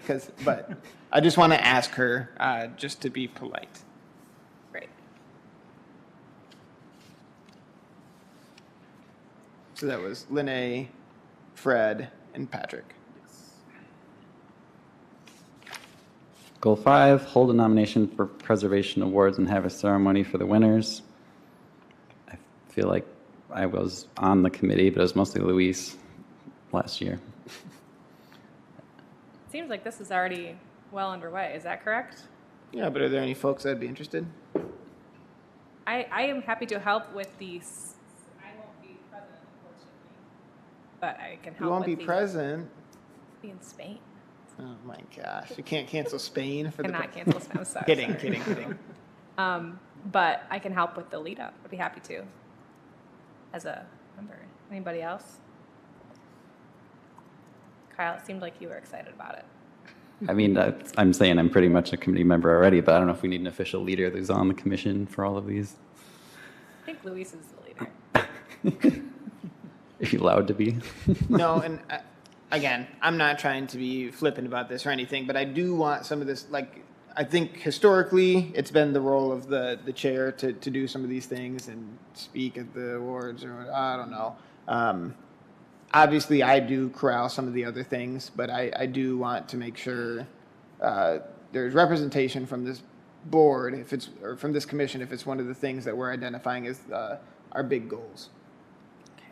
But I just want to ask her just to be polite. Great. So that was Lene, Fred, and Patrick. Goal 5, hold a nomination for preservation awards and have a ceremony for the winners. I feel like I was on the committee, but it was mostly Luis last year. Seems like this is already well underway. Is that correct? Yeah, but are there any folks that'd be interested? I am happy to help with these. I won't be present, unfortunately, but I can help. You won't be with present. Be in Spain. Oh my gosh! You can't cancel Spain for Cannot cancel Spain. I'm sorry. Kidding. But I can help with the lead up. I'd be happy to. As a member. Anybody else? Kyle, it seemed like you were excited about it. I mean, I'm saying I'm pretty much a committee member already, but I don't know if we need an official leader who's on the commission for all of these. I think Luis is the leader. Are you allowed to be? No, and again, I'm not trying to be flippant about this or anything, but I do want some of this, like, I think historically it's been the role of the chair to do some of these things and speak at the awards or I don't know. Obviously, I do corral some of the other things, but I do want to make sure there's representation from this board, if it's or from this commission, if it's one of the things that we're identifying as our big goals. Okay.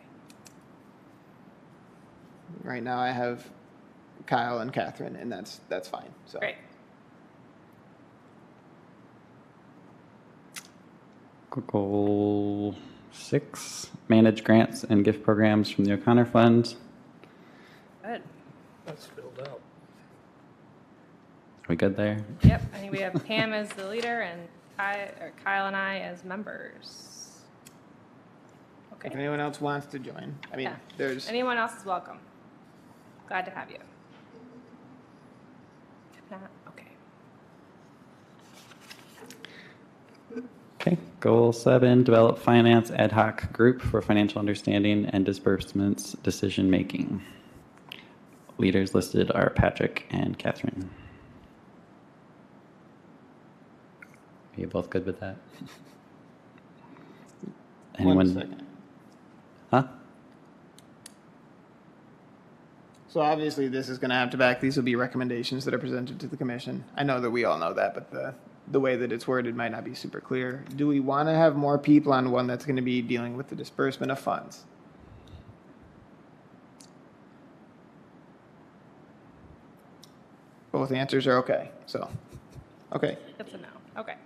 Right now, I have Kyle and Catherine, and that's fine. So. Great. Goal 6, manage grants and gift programs from the O'Connor Fund. Good. That's filled out. Are we good there? Yep. I think we have Pam as the leader and Kyle and I as members. If Okay. anyone else wants to join, I mean, Yeah. there's. Anyone else is welcome. Glad to have you. If not, okay. Okay, goal 7, develop finance ad hoc group for financial understanding and disbursements decision making. Leaders listed are Patrick and Catherine. Are you both good with that? Anyone? 1 second. Huh? So obviously, this is going to have to back. These will be recommendations that are presented to the commission. I know that we all know that, but the way that it's worded might not be super clear. Do we want to have more people on one that's going to be dealing with the disbursement of funds? Both answers are okay. So, okay. That's a no. Okay.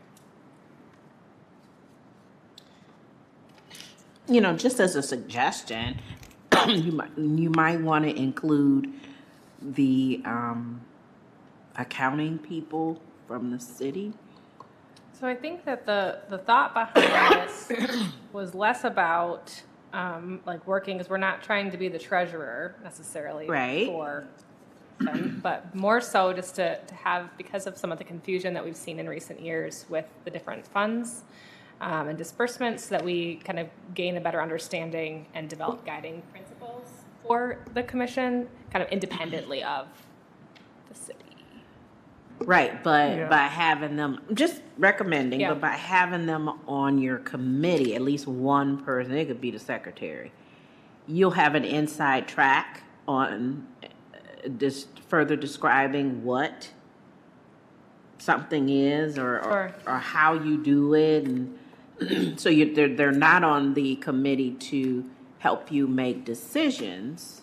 You know, just as a suggestion, you might want to include the accounting people from the city. So I think that the thought behind this was less about like working, because we're not trying to be the treasurer necessarily Right. for them, but more so just to have, because of some of the confusion that we've seen in recent years with the different funds and disbursements, that we kind of gain a better understanding and develop guiding principles for the commission, kind of independently of the city. Right, but Yeah. by having them, just recommending, Yeah. but by having them on your committee, at least one person, it could be the secretary, you'll have an inside track on this further describing what something is Sure. or how you do it. And so they're not on the committee to help you make decisions,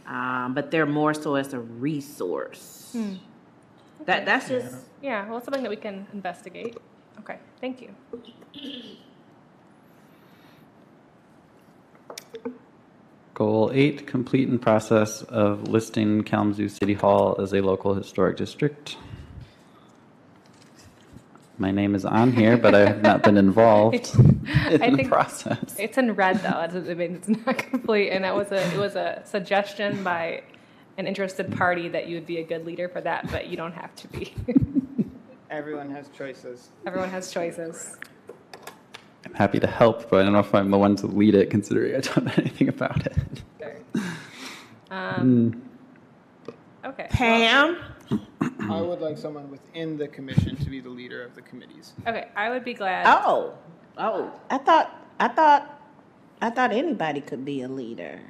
but they're more so as a resource. That's just, Yeah, well, it's something that we can investigate. Okay, thank you. Goal 8, complete and process of listing Kalamazoo City Hall as a local historic district. My name is on here, but I have not been involved in the think process. It's in red though. I mean, it's not complete, and it was a suggestion by an interested party that you would be a good leader for that, but you don't have to be. Everyone has choices. Everyone has choices. I'm happy to help, but I don't know if I'm the one to lead it, considering I don't know anything about it. Sure. Okay. Pam? I would like someone within the commission to be the leader of the committees. Okay, I would be glad. Oh, I thought anybody could be a leader.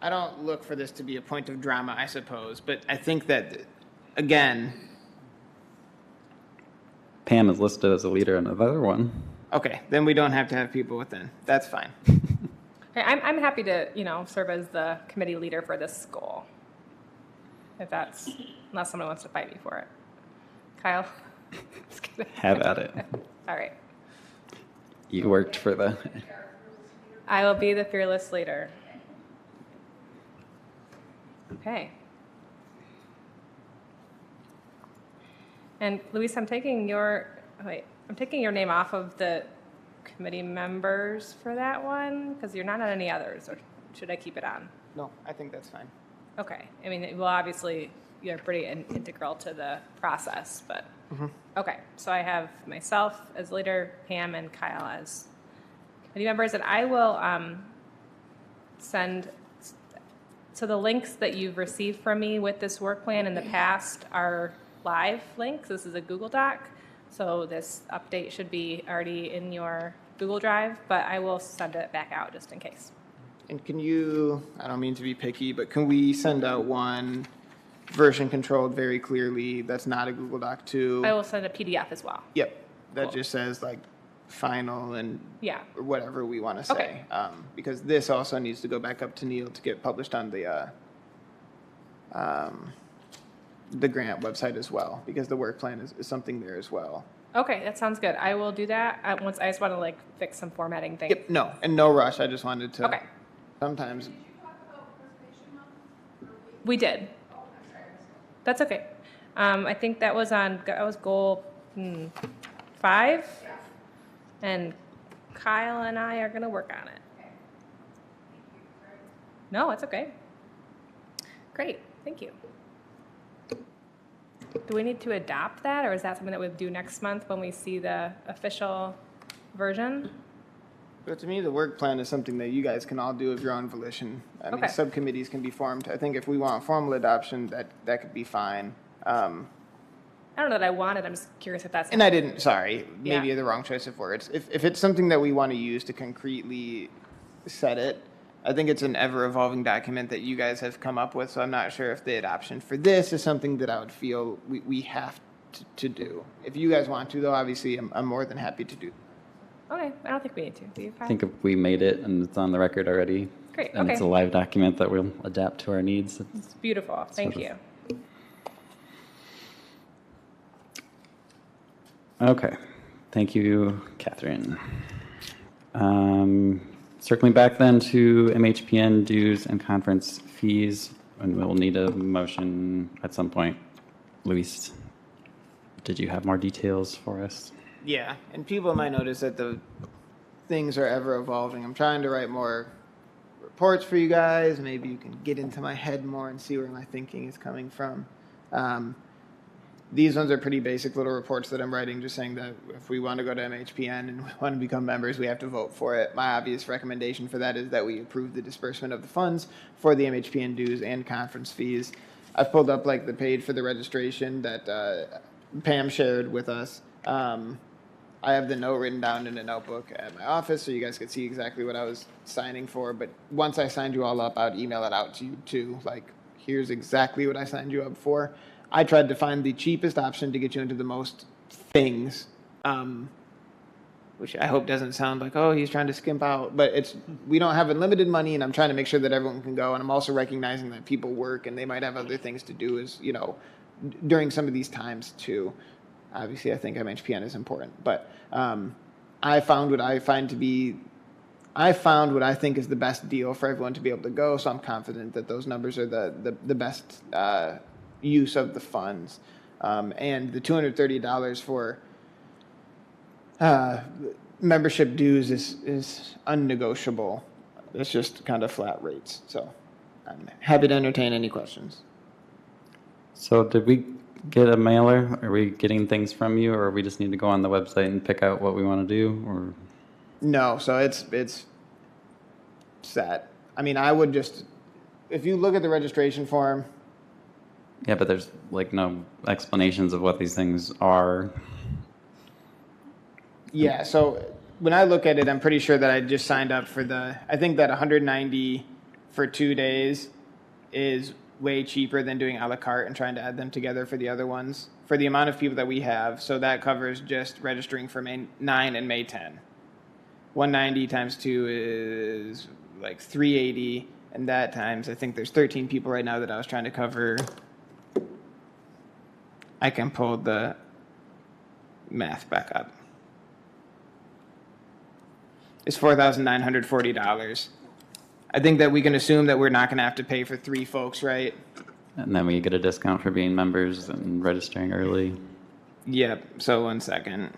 I don't look for this to be a point of drama, I suppose, but I think that, again, Pam is listed as a leader in another one. okay, then we don't have to have people within. That's fine. Okay, I'm happy to, serve as the committee leader for this goal. Unless someone wants to fight me for it. Kyle? Just kidding. Have at it. All right. You worked for the. I will be the fearless leader. Okay. And Luis, I'm taking your name off of the committee members for that one, because you're not on any others, or should I keep it on? No, I think that's fine. Okay. I mean, well, obviously, you're pretty integral to the process, but, okay. So I have myself as leader, Pam and Kyle as committee members, and I will send, so the links that you've received from me with this work plan in the past are live links. This is a Google Doc, so this update should be already in your Google Drive, but I will send it back out just in case. And can you, I don't mean to be picky, but can we send out one version controlled very clearly that's not a Google Doc too? I will send a PDF as well. Yep, that Cool. just says like final and Yeah. or whatever we want to say. Okay. Because this also needs to go back up to Neil to get published on the grant website as well, because the work plan is something there as well. Okay, that sounds good. I will do that. I just want to fix some formatting things. Yep, no, and no rush. I just wanted to. Okay, Sometimes, we did. That's okay. I think that was goal 5, and Kyle and I are gonna work on it. No, it's okay. Great, thank you. do we need to adopt that, or is that something that we'll do next month when we see the official version? But to me, the work plan is something that you guys can all do of your own volition. I mean, Okay. subcommittees can be formed. I think if we want formal adoption, that could be fine. I don't know that I want it, I'm just curious if that's. And I didn't, sorry, maybe Yeah. the wrong choice of words. If it's something that we want to use to concretely set it, I think it's an ever-evolving document that you guys have come up with, so I'm not sure if the adoption for this is something that I would feel we have to do. If you guys want to, though, obviously, I'm more than happy to do. Okay, I don't think we need to. Do you, I Kyle? think if we made it and it's on the record already, Great, and it's a okay. live document that we'll adapt to our needs. It's beautiful, thank sort you. of- Okay, thank you, Catherine. Circling back then to MHPN dues and conference fees, and we'll need a motion at some point. Luis, did you have more details for us? Yeah, and people might notice that the things are ever evolving. I'm trying to write more reports for you guys. Maybe you can get into my head more and see where my thinking is coming from. These ones are pretty basic little reports that I'm writing, just saying that if we want to go to MHPN and we want to become members, we have to vote for it. My obvious recommendation for that is that we approve the disbursement of the funds for the MHPN dues and conference fees. I've pulled up like the page for the registration that Pam shared with us. I have the note written down in a notebook at my office so you guys could see exactly what I was signing for. But once I signed you all up, I'd email it out to you too. Like, here's exactly what I signed you up for. I tried to find the cheapest option to get you into the most things, which I hope doesn't sound like, oh, he's trying to skimp out. But we don't have unlimited money, and I'm trying to make sure that everyone can go. And I'm also recognizing that people work and they might have other things to do during some of these times too. Obviously, I think MHPN is important, but I found what I think is the best deal for everyone to be able to go. So I'm confident that those numbers are the best use of the funds. And the $230 for membership dues is unnegotiable. It's just kind of flat rates. So I'm happy to entertain any questions. So did we get a mailer? Are we getting things from you, or we just need to go on the website and pick out what we want to do? Or No, so it's set. I mean, I would just, if you look at the registration form, yeah, but there's like no explanations of what these things are. yeah, so when I look at it, I'm pretty sure that I just signed up for I think that 190 for 2 days is way cheaper than doing a la carte and trying to add them together for the other ones, for the amount of people that we have. So that covers just registering for May 9 and May 10. 190 times 2 is like 380, and that times, I think there's 13 people right now that I was trying to cover. I can pull the math back up. It's $4,940. I think that we can assume that we're not going to have to pay for 3 folks, right? And then we get a discount for being members and registering early. Yep, so 1 second.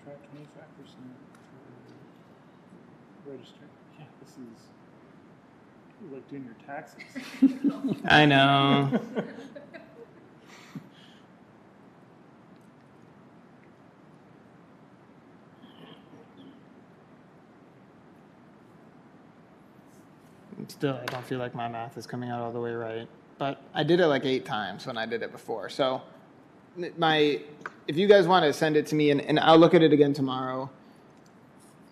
Try 25% for registering. Yeah, this is like doing your taxes. I know. Still, I don't feel like my math is coming out all the way right. But I did it like 8 times when I did it before. So if you guys want to send it to me, and I'll look at it again tomorrow,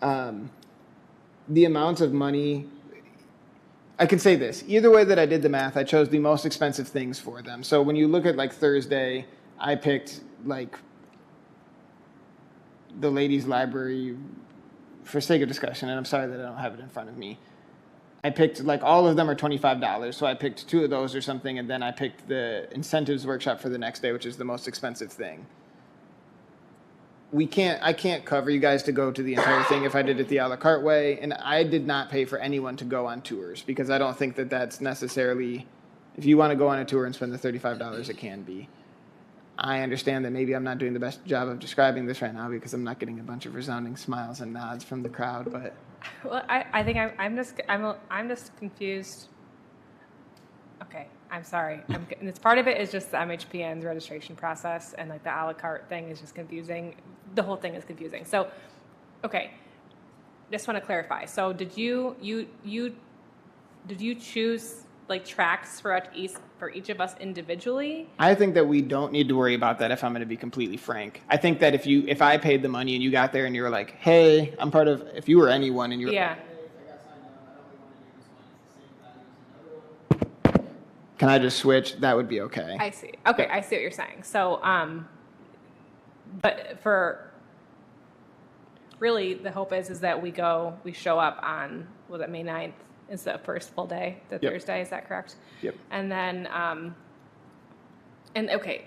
the amount of money, I can say this. Either way that I did the math, I chose the most expensive things for them. So when you look at like Thursday, I picked like the ladies' library for sake of discussion, and I'm sorry that I don't have it in front of me. I picked, like, all of them are $25, so I picked 2 of those or something, and then I picked the incentives workshop for the next day, which is the most expensive thing. I can't cover you guys to go to the entire thing if I did it the a la carte way, and I did not pay for anyone to go on tours because I don't think that that's necessarily, if you want to go on a tour and spend the $35, it can be. I understand that maybe I'm not doing the best job of describing this right now because I'm not getting a bunch of resounding smiles and nods from the crowd, but Well, I think I'm just confused. Okay, I'm sorry. And it's part of it is just the MHPN's registration process, and like the a la carte thing is just confusing. The whole thing is confusing. So, okay, just want to clarify. So, did you choose like tracks for each of us individually? I think that we don't need to worry about that if I'm going to be completely frank. I think that if I paid the money and you got there and you were like, hey, I'm part of, if you were anyone and you're Yeah. like, can I just switch? That would be okay. I see. Okay, I see what you're saying. So, but for really, the hope is that we show up on, was it May 9th? Is the first full day, the Yep. Thursday, is that correct? Yep. And then, and okay,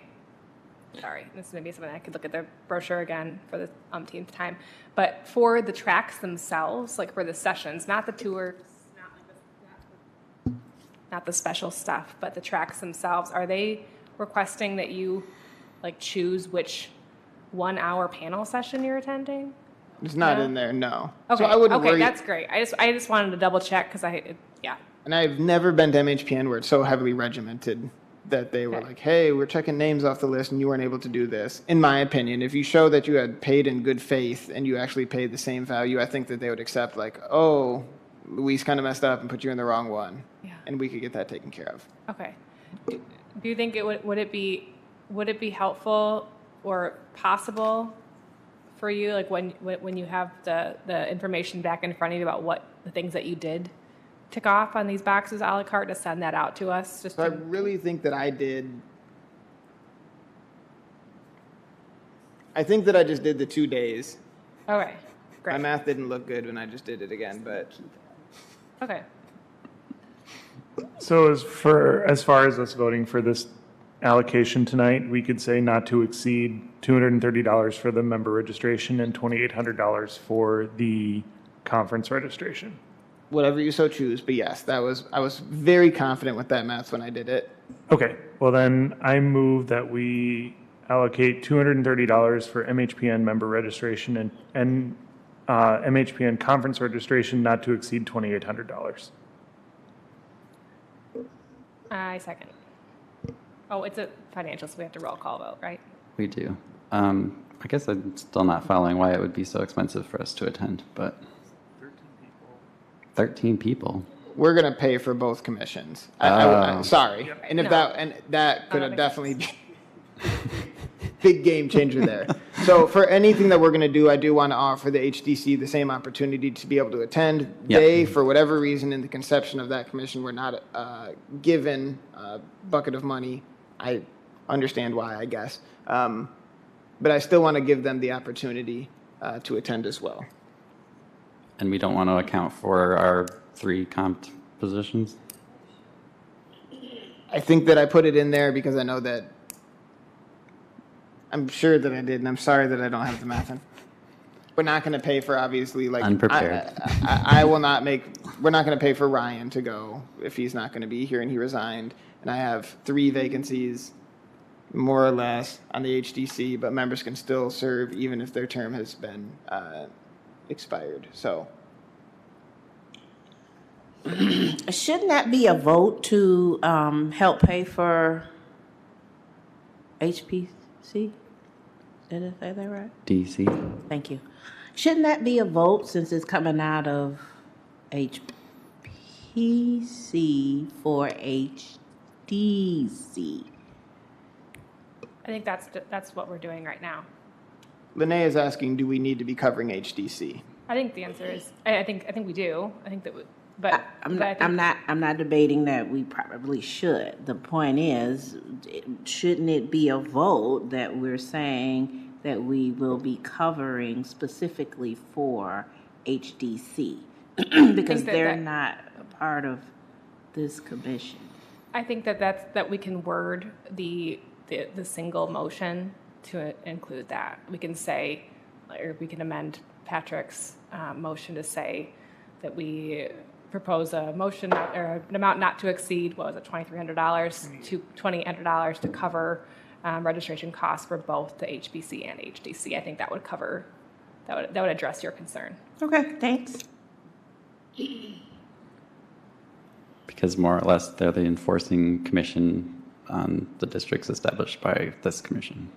sorry, this is going to be something I could look at the brochure again for the umpteenth time. But for the tracks themselves, like for the sessions, not the tours, not the special stuff, but the tracks themselves, are they requesting that you like choose which 1 hour panel session you're attending? It's not No? in there, no. Okay, So I wouldn't okay, worry. that's great. I just wanted to double check because yeah. And I've never been to MHPN where it's so heavily regimented that they were Okay. like, hey, we're checking names off the list and you weren't able to do this. In my opinion, if you show that you had paid in good faith and you actually paid the same value, I think that they would accept like, oh, Luis kind of messed up and put you in the wrong one. Yeah. And we could get that taken care of. Okay. Do you think would it be helpful or possible for you, like when you have the information back in front of you about what the things that you did tick off on these boxes a la carte, to send that out to us? Just So I to, really think that I think that I just did the 2 days. okay, My great. math didn't look good when I just did it again, but Okay. So as far as us voting for this allocation tonight, we could say not to exceed $230 for the member registration and $2,800 for the conference registration. whatever you so choose. But yes, I was very confident with that math when I did it. Okay, well then I move that we allocate $230 for MHPN member registration and MHPN conference registration not to exceed $2,800. I second. Oh, it's a financial, so we have to roll call vote, right? We do. I guess I'm still not following why it would be so expensive for us to attend, but 13 people. We're gonna pay for both commissions. Sorry, and if No. that could that have makes definitely been big game changer there. So for anything that we're gonna do, I do want to offer the HDC the same opportunity to be able to attend. Yep. They, for whatever reason, in the conception of that commission, were not given a bucket of money. I understand why, I guess, but I still want to give them the opportunity to attend as well. And we don't want to account for our 3 comped positions. I think that I put it in there because I know that, I'm sure that I did, and I'm sorry that I don't have the math in. We're not going to pay for, obviously, like, Unprepared. I will not we're not going to pay for Ryan to go if he's not going to be here and he resigned. And I have 3 vacancies, more or less, on the HDC, but members can still serve even if their term has been expired. So Shouldn't that be a vote to help pay for HPC? Did I say that right? DC. Thank you. Shouldn't that be a vote since it's coming out of HPC for HDC? I think that's what we're doing right now. Lene is asking, do we need to be covering HDC? I think the answer is, I think we do. I think that, but I'm but I think- I'm not debating that we probably should. The point is, shouldn't it be a vote that we're saying that we will be covering specifically for HDC? Because that- they're that- not a part of this commission. I think that we can word the single motion to include that. We can say, or we can amend Patrick's motion to say that we propose a motion or an amount not to exceed, what was it, $2,300 to $2,800 to cover registration costs for both the HBC and HDC. I think that would cover, that would address your concern. Okay, thanks. Because more or less, they're the enforcing commission on the districts established by this commission.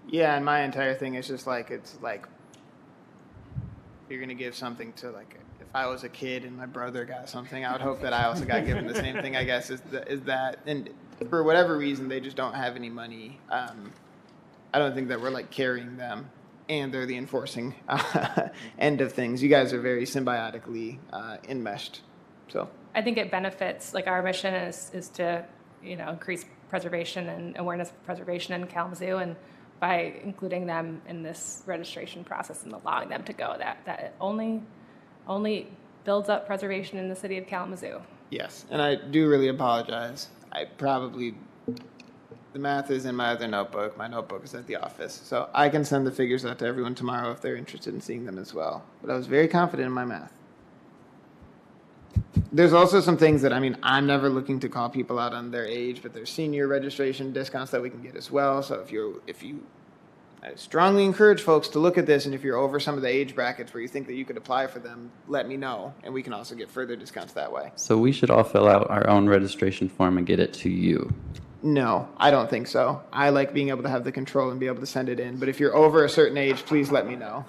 Yeah, and my entire thing is just like, it's like, you're going to give something to, like, if I was a kid and my brother got something, I would hope that I also got given the same thing, I guess, is that, and for whatever reason, they just don't have any money. I don't think that we're like carrying them, and they're the enforcing end of things. You guys are very symbiotically enmeshed, so. I think it benefits, like our mission is to, increase preservation and awareness of preservation in Kalamazoo, and by including them in this registration process and allowing them to go, that only builds up preservation in the city of Kalamazoo. Yes, and I do really apologize. The math is in my other notebook. My notebook is at the office. So I can send the figures out to everyone tomorrow if they're interested in seeing them as well. But I was very confident in my math. There's also some things that, I'm never looking to call people out on their age, but there's senior registration discounts that we can get as well. So I strongly encourage folks to look at this, and if you're over some of the age brackets where you think that you could apply for them, let me know, and we can also get further discounts that way. So we should all fill out our own registration form and get it to you. No, I don't think so. I like being able to have the control and be able to send it in, but if you're over a certain age, please let me know.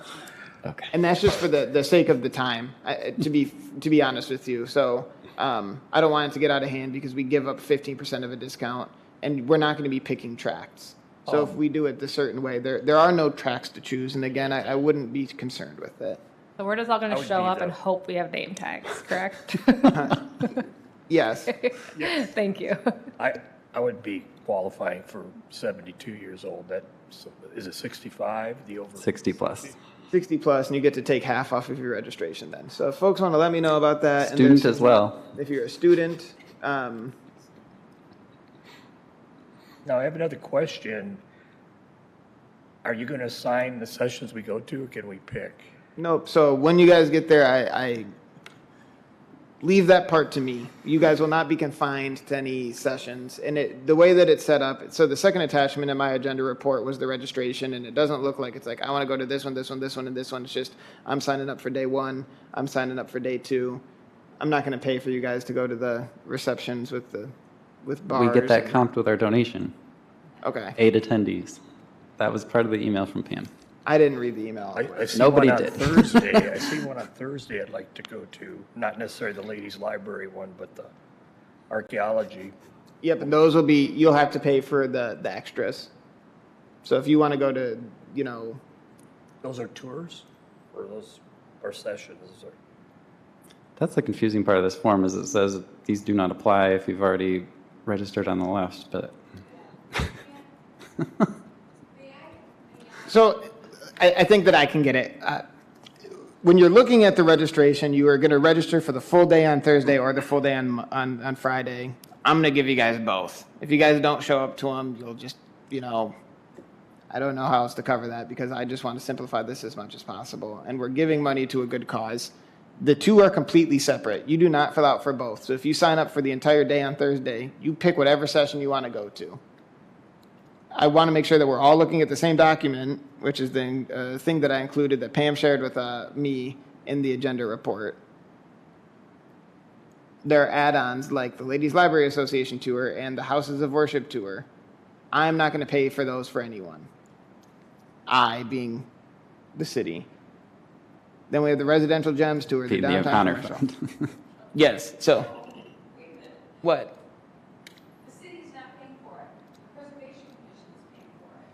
Okay. And that's just for the sake of the time, to be honest with you. So I don't want it to get out of hand because we give up 15% of a discount, and we're not going to be picking tracts. So if we do it the certain way, there are no tracks to choose. And again, I wouldn't be concerned with it. So we're just all going I to would show be up the- and hope we have name tags, correct? Yes. Thank you. I would be qualifying for 72 years old. Is it 65, the over? 60 plus. 60 plus, and you get to take half off of your registration then. So if folks want to let me know about that. and Student there's as well. If you're a student, Now, I have another question. Are you going to assign the sessions we go to, or can we pick? nope. So when you guys get there, I leave that part to me. You guys will not be confined to any sessions. And the way that it's set up, so the second attachment in my agenda report was the registration, and it doesn't look like it's like, I want to go to this one, this one, this one, and this one. It's just, I'm signing up for day one, I'm signing up for day two. I'm not going to pay for you guys to go to the receptions with bars. We get that and- comped with our donation. Okay. 8 attendees. That was part of the email from Pam. I didn't read the email. I see Nobody one on did. Thursday. I see one on Thursday I'd like to go to, not necessarily the ladies' library one, but the archaeology. Yep, and those will be, you'll have to pay for the extras. So if you want to go to, Those are tours, or those are sessions? Or That's the confusing part of this form, is it says these do not apply if you've already registered on the left, but So I think that I can get it. When you're looking at the registration, you are going to register for the full day on Thursday or the full day on Friday. I'm going to give you guys both. If you guys don't show up to them, you'll just, I don't know how else to cover that because I just want to simplify this as much as possible. And we're giving money to a good cause. The two are completely separate. You do not fill out for both. So if you sign up for the entire day on Thursday, you pick whatever session you want to go to. I want to make sure that we're all looking at the same document, which is the thing that I included that Pam shared with me in the agenda report. There are add-ons like the Ladies Library Association tour and the Houses of Worship tour. I'm not going to pay for those for anyone. I being the city. Then we have the Residential Gems tour, the feeding the downtown O'Connor commercial. fund. Yes, so. What? The city's not paying for it. The Preservation Commission is paying for it.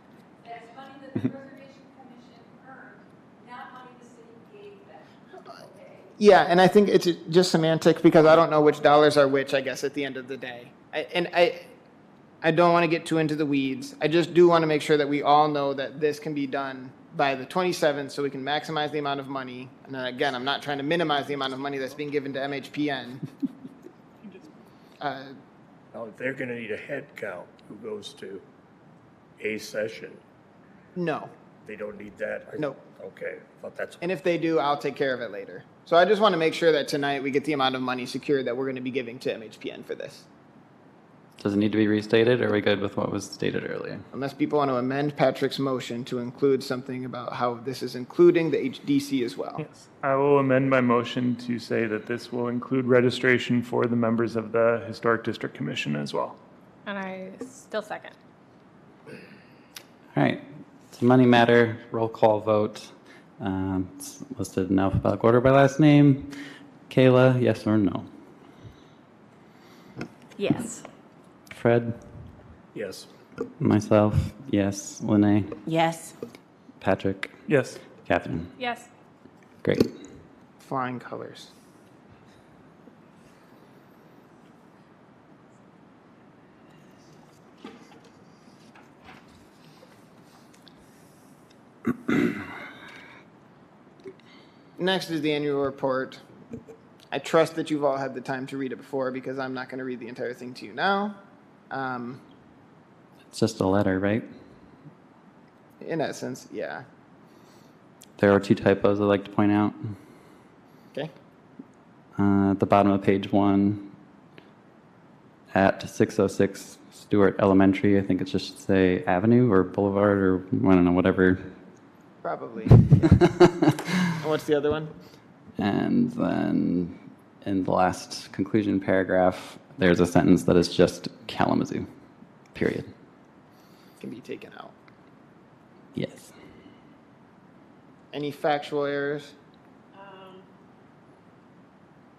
That's money that the Preservation Commission earned, not money the city gave them. Okay? Yeah, and I think it's just semantic because I don't know which dollars are which, I guess, at the end of the day. I don't want to get too into the weeds. I just do want to make sure that we all know that this can be done by the 27th so we can maximize the amount of money. And then again, I'm not trying to minimize the amount of money that's being given to MHPN. Now, if they're going to need a head count who goes to a session, No. They don't need that? No. Okay, thought that's, And if they do, I'll take care of it later. So I just want to make sure that tonight we get the amount of money secured that we're going to be giving to MHPN for this. Does it need to be restated, or are we good with what was stated earlier? Unless people want to amend Patrick's motion to include something about how this is including the HDC as well. Yes. I will amend my motion to say that this will include registration for the members of the Historic District Commission as well. And I still second. All right, it's a money matter, roll call vote. It's listed in alphabetical order by last name. Kayla, yes or no? Yes. Fred? yes. Myself, yes. Lene? Yes. Patrick? Yes. Catherine? Yes. Great. Flying colors. Next is the annual report. I trust that you've all had the time to read it before because I'm not going to read the entire thing to you now. It's just a letter, right? In essence, yeah. There are 2 typos I'd like to point out. Okay. At the bottom of page 1, at 606 Stewart Elementary, I think it just should say Avenue or Boulevard or I don't know, whatever. Probably. And what's the other one? And then in the last conclusion paragraph, there's a sentence that is just Kalamazoo, period. Can be taken out. Yes. Any factual errors?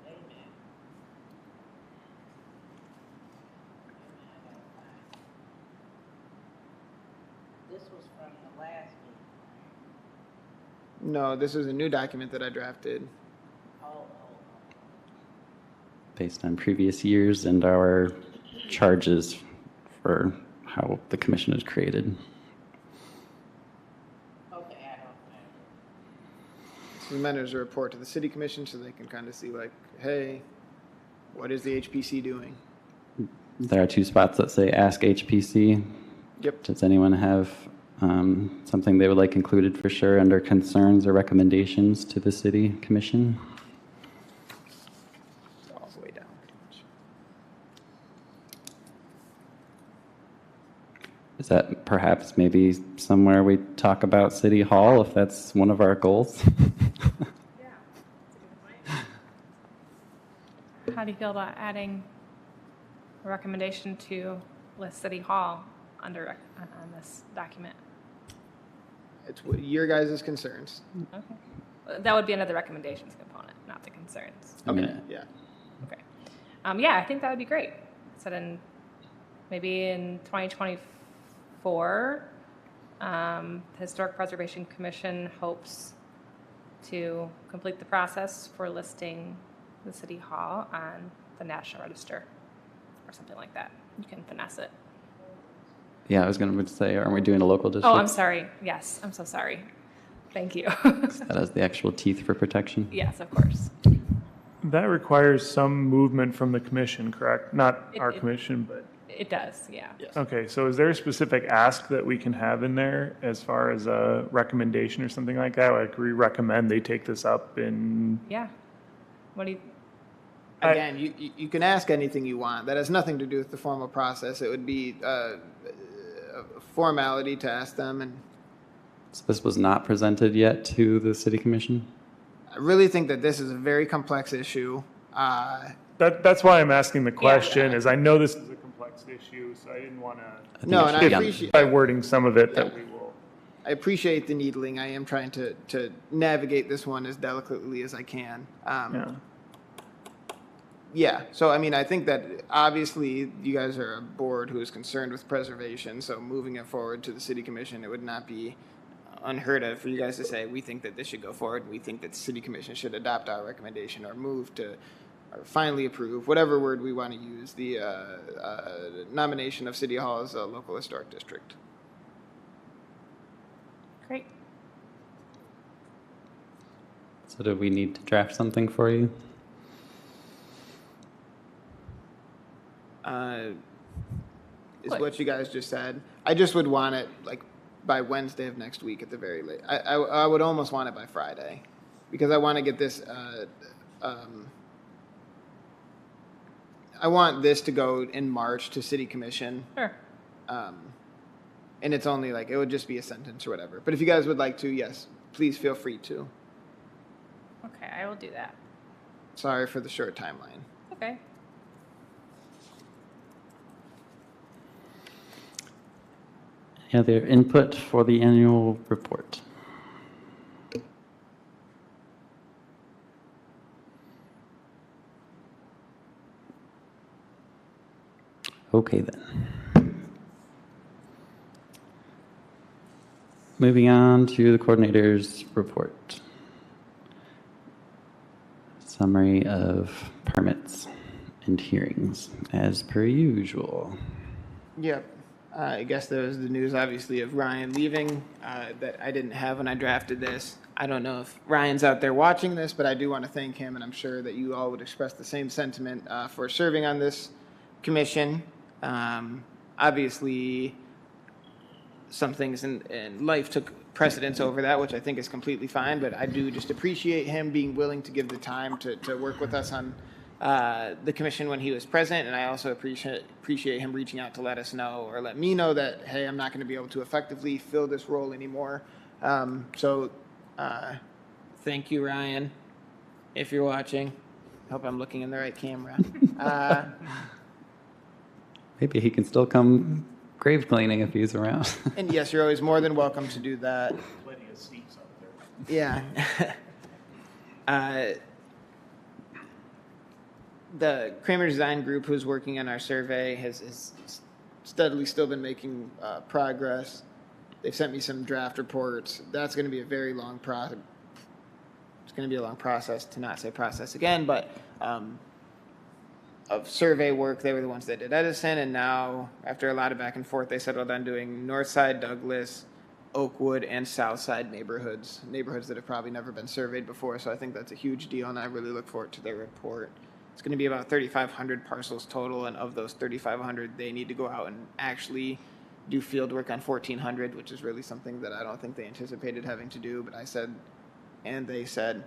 Wait a minute. This was from the last meeting. No, this is a new document that I drafted. Based on previous years and our charges for how the commission is created. Okay, I don't know. This is meant as a report to the city commission so they can kind of see like, hey, what is the HPC doing? There are 2 spots that say Ask HPC. Yep. Does anyone have something they would like included for sure under concerns or recommendations to the city commission? It's all the way down. Is that perhaps maybe somewhere we talk about City Hall if that's one of our goals? How do you feel about adding a recommendation to list City Hall under on this document? It's what your guys' concerns. Okay. That would be another recommendations component, not the concerns. I mean, Okay, yeah. Okay. Yeah, I think that would be great. Said maybe in 2024, the Historic Preservation Commission hopes to complete the process for listing the City Hall on the National Register or something like that. You can finesse it. Yeah, I was going to say, aren't we doing a local district? Oh, I'm sorry. Yes, I'm so sorry. Thank you. That has the actual teeth for protection. Yes, of course. That requires some movement from the commission, correct? Not our It- commission, but, It does, yeah. okay, so is there a specific ask that we can have in there as far as a recommendation or something like that? Like we recommend they take this up in, Yeah. What do you, Again, you can ask anything you want. That has nothing to do with the formal process. It would be a formality to ask them. And So this was not presented yet to the city commission? I really think that this is a very complex issue. that's why I'm asking the question, Yeah. is I know this is a complex issue, so I didn't want to, No, and I Yeah. appreciate. by wording some of it, that Yeah. we will. I appreciate the needling. I am trying to navigate this one as delicately as I can. Yeah. Yeah, so I mean, I think that obviously you guys are a board who is concerned with preservation, so moving it forward to the city commission, it would not be unheard of for you guys to say, we think that this should go forward, we think that the city commission should adopt our recommendation or move to, or finally approve, whatever word we want to use, the nomination of City Hall as a local historic district. great. So do we need to draft something for you? Is What? what you guys just said. I just would want it like by Wednesday of next week at the very late. I would almost want it by Friday, because I want to get this, I want this to go in March to city commission. Sure. And it's only like, it would just be a sentence or whatever. But if you guys would like to, yes, please feel free to. Okay, I will do that. Sorry for the short timeline. Okay. Any other input for the annual report? Okay then. Moving on to the coordinator's report. Summary of permits and hearings, as per usual. Yep. I guess there was the news, obviously, of Ryan leaving that I didn't have when I drafted this. I don't know if Ryan's out there watching this, but I do want to thank him, and I'm sure that you all would express the same sentiment for serving on this commission. Obviously, some things in life took precedence over that, which I think is completely fine, but I do just appreciate him being willing to give the time to work with us on the commission when he was present, and I also appreciate him reaching out to let us know, or let me know that, hey, I'm not going to be able to effectively fill this role anymore. Thank you, Ryan, if you're watching. Hope I'm looking in the right camera. Maybe he can still come grave cleaning if he's around. And yes, you're always more than welcome to do that. Plenty of seats up there. Yeah. The Kramer Design Group, who's working on our survey, has steadily still been making progress. They've sent me some draft reports. That's going to be a very long process. It's going to be a long process, to not say process again, but of survey work. They were the ones that did Edison, and now, after a lot of back and forth, they settled on doing Northside, Douglas, Oakwood, and Southside neighborhoods that have probably never been surveyed before. So I think that's a huge deal, and I really look forward to their report. It's going to be about 3,500 parcels total, and of those 3,500, they need to go out and actually do field work on 1,400, which is really something that I don't think they anticipated having to do. But I said, and they said,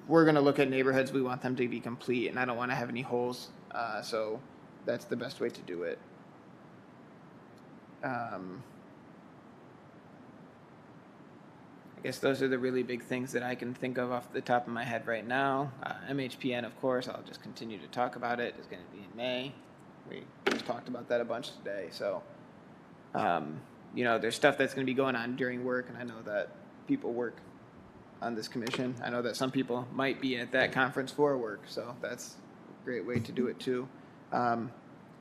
we're going to look at neighborhoods. We want them to be complete, and I don't want to have any holes. So that's the best way to do it. I guess those are the really big things that I can think of off the top of my head right now. MHPN, of course, I'll just continue to talk about it. It's going to be in May. We just talked about that a bunch today. So, there's stuff that's going to be going on during work, and I know that people work on this commission. I know that some people might be at that conference for work, so that's a great way to do it too.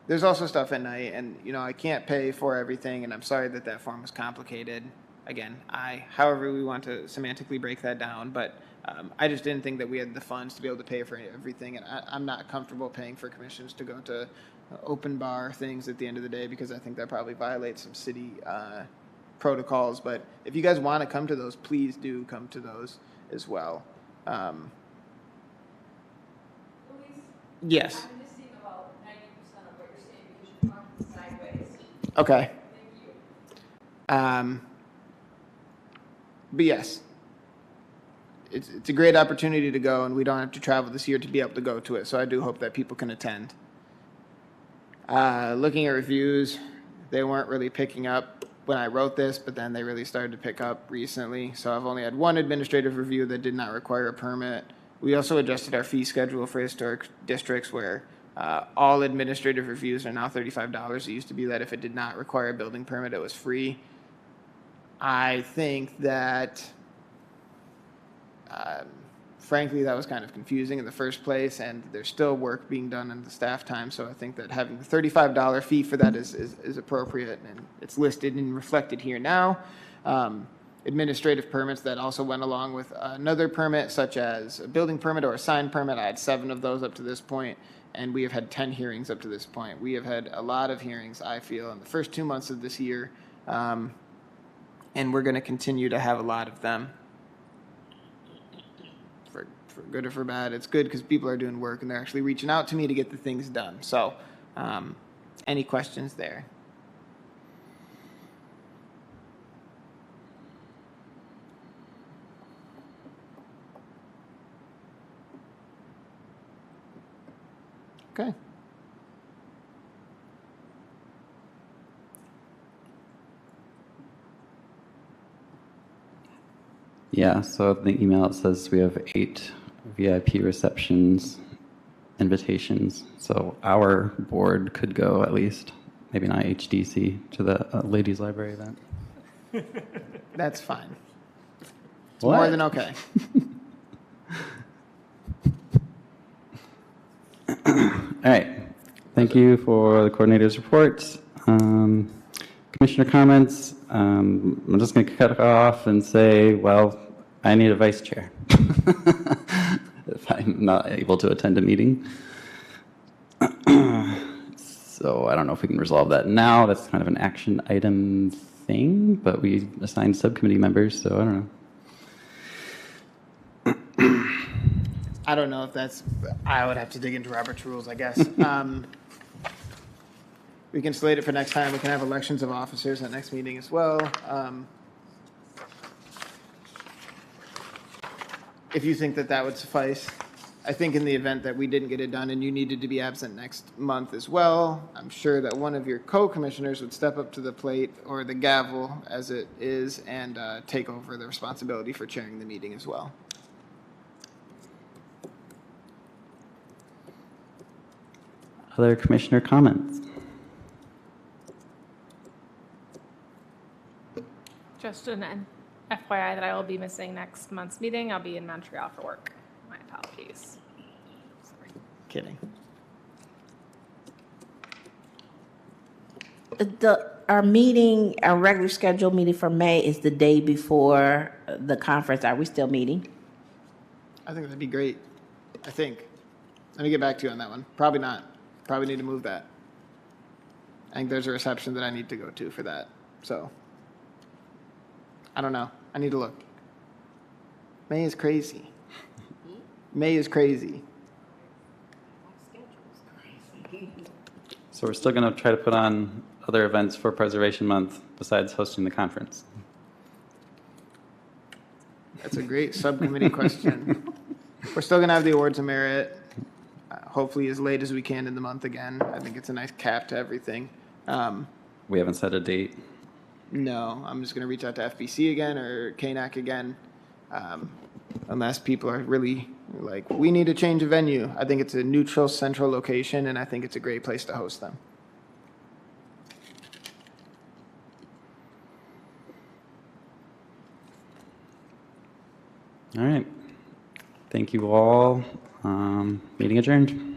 There's also stuff at night, and I can't pay for everything, and I'm sorry that form was complicated. Again, however we want to semantically break that down, but I just didn't think that we had the funds to be able to pay for everything, and I'm not comfortable paying for commissions to go to open bar things at the end of the day, because I think that probably violates some city protocols. But if you guys want to come to those, please do come to those as well. Luis, Yes. I'm missing about 90% of what you're saying because you're talking sideways. Okay. Thank you. But yes, it's a great opportunity to go, and we don't have to travel this year to be able to go to it. So I do hope that people can attend. Looking at reviews, they weren't really picking up when I wrote this, but then they really started to pick up recently. So I've only had one administrative review that did not require a permit. We also adjusted our fee schedule for historic districts, where all administrative reviews are now $35. It used to be that if it did not require a building permit, it was free. I think that, frankly, that was kind of confusing in the first place, and there's still work being done in the staff time. So I think that having the $35 fee for that is appropriate, and it's listed and reflected here now. Administrative permits that also went along with another permit, such as a building permit or a sign permit. I had 7 of those up to this point, and we have had 10 hearings up to this point. We have had a lot of hearings, I feel, in the first 2 months of this year. And we're going to continue to have a lot of them. For good or for bad, it's good because people are doing work and they're actually reaching out to me to get the things done. So, any questions there? Okay. Yeah, so the email, it says we have 8 VIP receptions invitations. So our board could go at least, maybe not HDC, to the ladies' library event. That's fine. It's more than okay. All right. Thank you for the coordinator's reports. Commissioner comments. I'm just going to cut it off and say, well, I need a vice chair if I'm not able to attend a meeting. So I don't know if we can resolve that now. That's kind of an action item thing, but we assigned subcommittee members, so I don't know. I don't know if that's, I would have to dig into Robert's rules, I guess. We can slate it for next time. We can have elections of officers at next meeting as well. If you think that that would suffice. I think in the event that we didn't get it done and you needed to be absent next month as well, I'm sure that one of your co-commissioners would step up to the plate, or the gavel as it is, and take over the responsibility for chairing the meeting as well. Other commissioner comments? Just an FYI that I will be missing next month's meeting. I'll be in Montreal for work. My apologies. Sorry. Kidding. Our regular scheduled meeting for May is the day before the conference. Are we still meeting? I think that'd be great. I think. Let me get back to you on that one. Probably not. Probably need to move that. I think there's a reception that I need to go to for that. So, I don't know. I need to look. May is crazy. May is crazy. So we're still going to try to put on other events for Preservation Month besides hosting the conference. That's a great subcommittee question. We're still going to have the awards of merit, hopefully as late as we can in the month again. I think it's a nice cap to everything. We haven't set a date. No, I'm just going to reach out to FBC again or KNAC again, unless people are really like, we need to change a venue. I think it's a neutral central location, and I think it's a great place to host them. All right. Thank you all. Meeting adjourned.